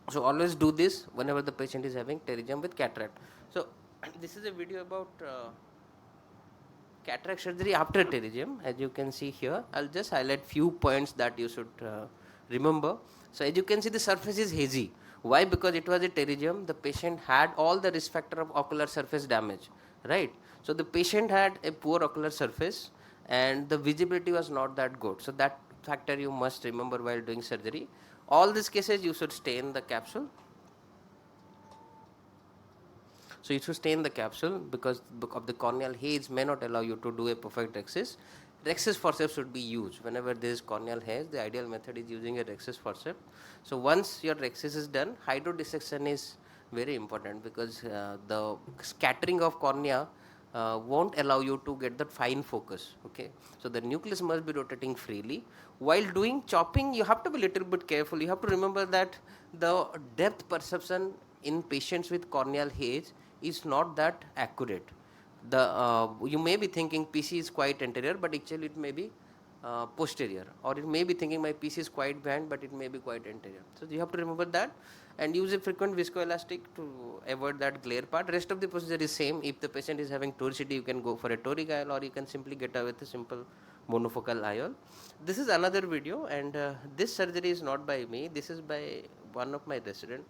So always do this whenever the patient is having pterygium with cataract. So this is a video about cataract surgery after pterygium. As you can see here, I'll just highlight few points that you should remember. So as you can see, the surface is hazy. Why? Because it was a pterygium. The patient had all the risk factor of ocular surface damage, right? So the patient had a poor ocular surface and the visibility was not that good. So that factor you must remember while doing surgery. All these cases you should stay in the capsule. So you should stay in the capsule because of the corneal haze may not allow you to do a perfect rhexis. Rhexis forceps should be used. Whenever there is corneal haze, the ideal method is using a rhexis forceps. So once your rhexis is done, hydrodissection is very important because the scattering of cornea won't allow you to get that fine focus. Okay, so the nucleus must be rotating freely. While doing chopping, you have to be a little bit careful. You have to remember that the depth perception in patients with corneal haze is not that accurate. You may be thinking PC is quite anterior, but actually it may be posterior, or it may be thinking my PC is quite bent, but it may be quite anterior. So you have to remember that and use a frequent viscoelastic to avoid that glare part. Rest of the procedure is same. If the patient is having toricity, you can go for a toric IOL, or you can simply get away with a simple monofocal IOL. This is another video, and this surgery is not by me. This is by one of my resident,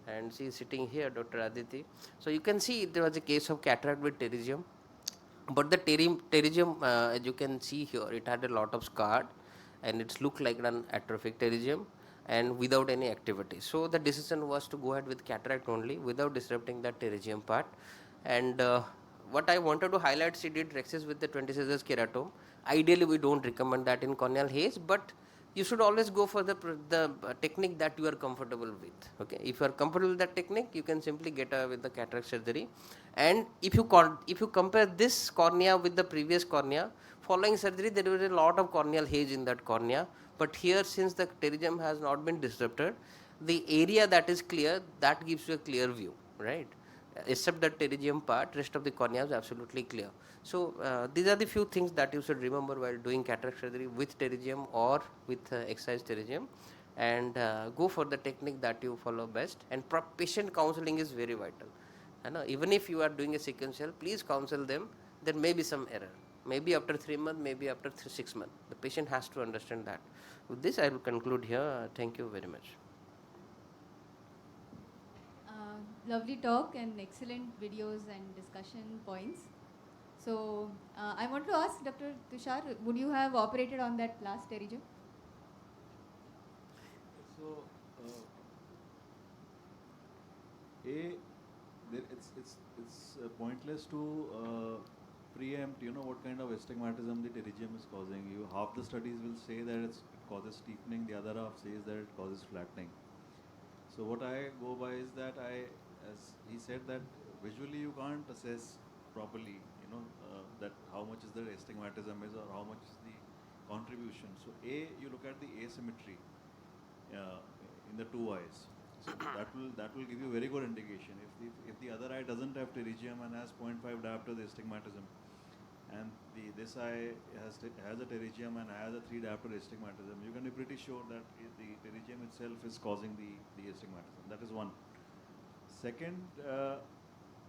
and she is sitting here, Dr. Aditi. So you can see there was a case of cataract with pterygium. But the pterygium, as you can see here, it had a lot of scar, and it looked like an atrophic pterygium and without any activity. So the decision was to go ahead with cataract only without disrupting the pterygium part. And what I wanted to highlight, she did rhexis with the 20 scissors keratome. Ideally, we don't recommend that in corneal haze, but you should always go for the technique that you are comfortable with. Okay, if you are comfortable with that technique, you can simply get away with the cataract surgery. And if you compare this cornea with the previous cornea, following surgery there was a lot of corneal haze in that cornea, but here, since the pterygium has not been disrupted, the area that is clear, that gives you a clear view, right? Except the pterygium part, rest of the cornea is absolutely clear. So these are the few things that you should remember while doing cataract surgery with pterygium or with excised pterygium, and go for the technique that you follow best. And patient counseling is very vital. Even if you are doing a sequential, please counsel them. There may be some error. Maybe after 3 months, maybe after 6 months. The patient has to understand that. With this, I will conclude here. Thank you very much. Lovely talk and excellent videos and discussion points. So I want to ask Dr. Tushar, would you have operated on that last pterygium? So, it's pointless to preempt, what kind of astigmatism the pterygium is causing. Half the studies will say that it causes steepening, the other half says that it causes flattening. So what I go by is that as he said, that visually you can't assess properly, that how much is the astigmatism is or how much is the contribution. So you look at the asymmetry in the two eyes. So that will give you very good indication. If the other eye doesn't have pterygium and has 0.5 diopter astigmatism, and this eye has a pterygium and has a 3 diopter astigmatism, you can be pretty sure that the pterygium itself is causing the astigmatism. That is one. Second,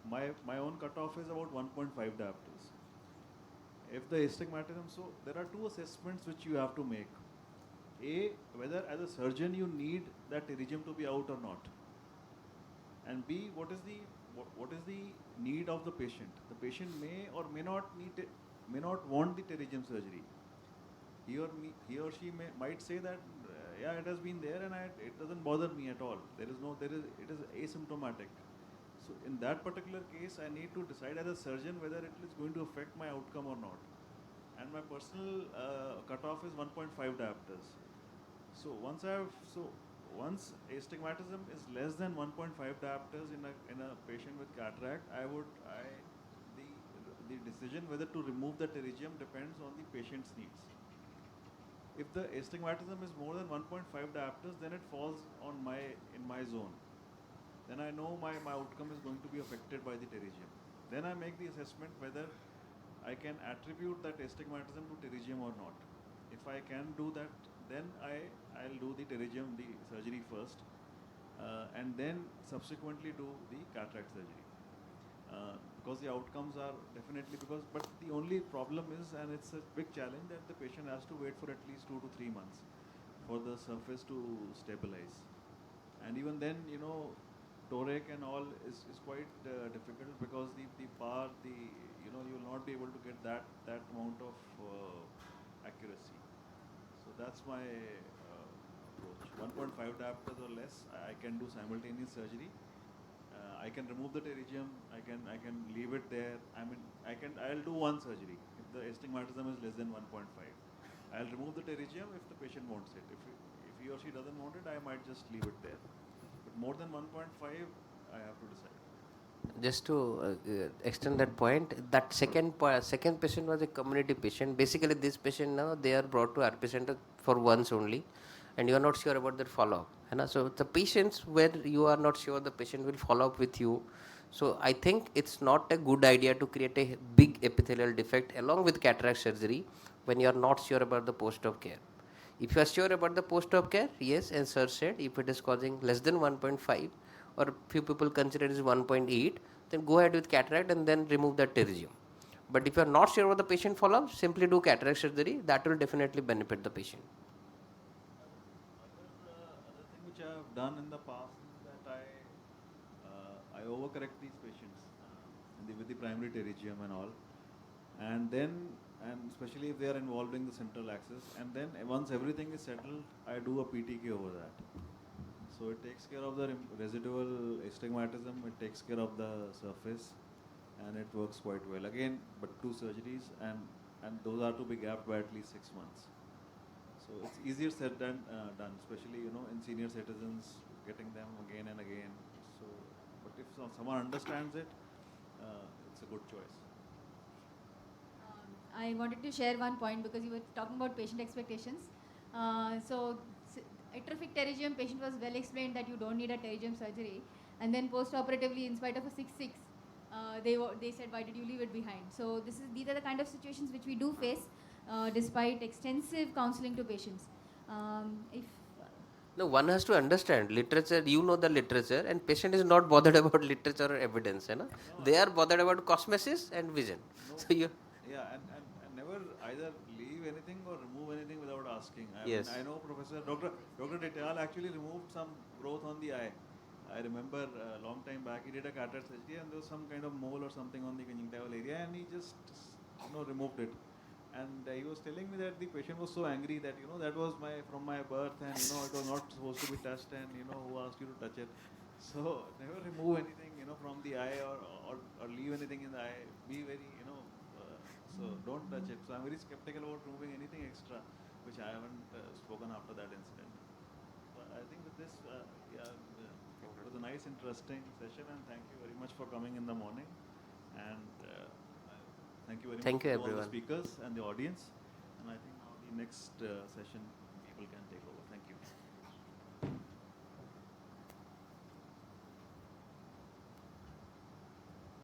my own cutoff is about 1.5 diopters. If the astigmatism, so there are two assessments which you have to make. A, whether as a surgeon you need that pterygium to be out or not. And B, what is the need of the patient. The patient may or may not want the pterygium surgery. He or she might say that yeah, it has been there and it doesn't bother me at all. It is asymptomatic. So in that particular case, I need to decide as a surgeon whether it is going to affect my outcome or not. And my personal cutoff is 1.5 diopters. So once astigmatism is less than 1.5 diopters in a patient with cataract, the decision whether to remove the pterygium depends on the patient's needs. If the astigmatism is more than 1.5 diopters, then it falls in my zone. Then I know my outcome is going to be affected by the pterygium. Then I make the assessment whether I can attribute that astigmatism to pterygium or not. If I can do that, then I'll do the pterygium, the surgery first, and then subsequently do the cataract surgery. Because the outcomes are definitely but the only problem is, and it's a big challenge, that the patient has to wait for at least 2 to 3 months for the surface to stabilize. And even then, toric and all is quite difficult because the power, you will not be able to get that amount of accuracy. So that's my approach. 1.5 diopters or less, I can do simultaneous surgery. I can remove the pterygium. I can leave it there. I mean, I'll do one surgery if the astigmatism is less than 1.5. I'll remove the pterygium if the patient wants it. If he or she doesn't want it, I might just leave it there. But more than 1.5, I have to decide. Just to extend that point, that second patient was a community patient. Basically, this patient now they are brought to RP center for once only, and you are not sure about their follow up. So the patients where you are not sure the patient will follow up with you. So I think it's not a good idea to create a big epithelial defect along with cataract surgery when you are not sure about the post-op care. If you are sure about the post-op care, yes, as sir said, if it is causing less than 1.5 or few people consider it is 1.8, then go ahead with cataract and then remove that pterygium. But if you are not sure about the patient follow-up, simply do cataract surgery. That will definitely benefit the patient. Other thing which I have done in the past is that I overcorrect these patients with the primary pterygium and all, and especially if they are involving the central axis, and then once everything is settled, I do a PTK over that. So it takes care of the residual astigmatism, it takes care of the surface, and it works quite well. Again, but 2 surgeries, and those are to be gapped by at least 6 months. So it's easier said than done, especially in senior citizens, getting them again and again. So, but if someone understands it, it's a good choice. I wanted to share one point because you were talking about patient expectations. Atrophic pterygium patient was well explained that you don't need a pterygium surgery, and then post-operatively, in spite of a 6/6, they said, why did you leave it behind? So these are the kind of situations which we do face despite extensive counseling to patients. If No, one has to understand literature. You know the literature, and patient is not bothered about literature or evidence. No, They are bothered about cosmesis and vision. no, So you. yeah, and never either leave anything or remove anything without asking. Yes. I know Professor Dr. Detyal actually removed some growth on the eye. I remember a long time back he did a cataract surgery and there was some kind of mole or something on the conjunctival area and he just removed it. And he was telling me that the patient was so angry that that was from my birth and it was not supposed to be touched and who asked you to touch it. So never remove anything from the eye or leave anything in the eye. Be very so don't touch it. So I'm very skeptical about removing anything extra, which I haven't spoken after that incident. But I think with this, it was a nice, interesting session, and thank you very much for coming in the morning. And thank you very Thank much you, to all the everyone. speakers and the audience. And I think now the next session people can take over. Thank you.